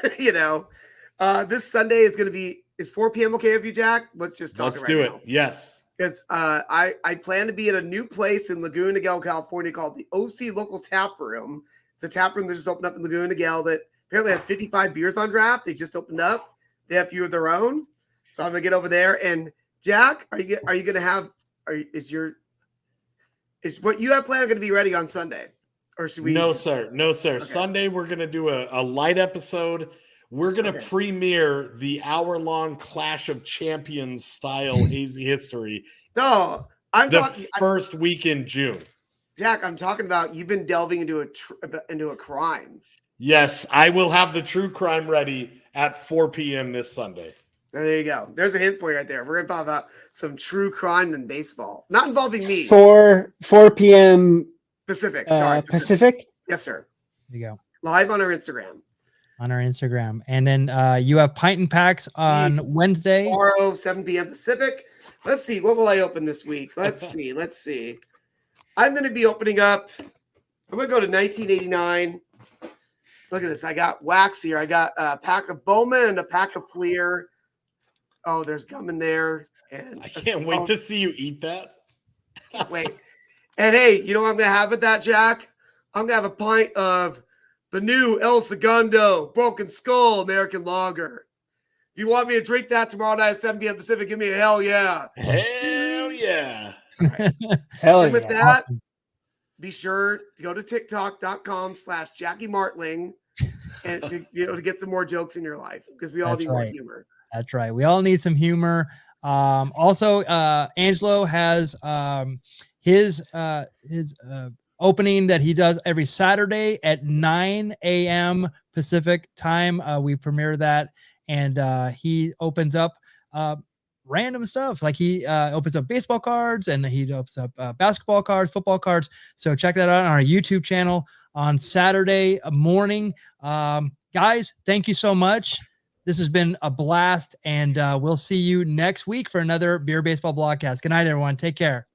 S5: This Sunday is going to be, is 4 p.m. okay with you, Jack? Let's just talk.
S3: Let's do it. Yes.
S5: Because I plan to be at a new place in Laguna Niguel, California called the OC Local Tap Room. It's a tap room that just opened up in Laguna Niguel that apparently has 55 beers on draft. They just opened up. They have a few of their own. So I'm going to get over there. And Jack, are you going to have, is what you have planned going to be ready on Sunday? Or should we?
S3: No, sir. Okay. Sunday, we're going to do a light episode. We're going to premiere the hour-long Clash of Champions style Hazy History.
S5: No, I'm
S3: talking first week in June.
S5: Jack, I'm talking about you've been delving into a crime.
S3: Yes, I will have the true crime ready at 4 p.m. this Sunday.
S5: There you go. There's a hint for you right there. We're going to talk about some true crime in baseball. Not involving me.
S2: 4 p.m.
S5: Pacific. Sorry.
S2: Pacific?
S5: Yes, sir.
S1: There you go.
S5: Live on our Instagram.
S1: And then you have Pint and Packs on Wednesday.
S5: Tomorrow, 7 p.m. Pacific. Let's see. What will I open this week? Let's see. I'm going to be opening up. I'm going to go to 1989. Look at this. I got wax here. I got a pack of Bowman and a pack of Fleer. Oh, there's gum in there. And
S3: I can't wait to see you eat that.
S5: Wait. And hey, you know what I'm going to have with that, Jack? I'm going to have a pint of the new El Segundo Broken Skull American Lager. If you want me to drink that tomorrow night at 7 p.m. Pacific, give me a hell yeah.
S3: Hell yeah.
S5: Right.
S2: Hell
S5: and with
S2: yeah.
S5: that,
S1: Awesome.
S5: Be sure to go to TikTok.com/Jackie Martling and to get some more jokes in your life, because we all need more humor.
S1: That's right. We all need some humor. Also, Angelo has his opening that he does every Saturday at 9 a.m. Pacific time. We premiere that, and he opens up random stuff. Like he opens up baseball cards, and he opens up basketball cards, football cards. So check that out on our YouTube channel on Saturday morning. Guys, thank you so much. This has been a blast, and we'll see you next week for another Beer Baseball Blogcast. Good night, everyone. Take care.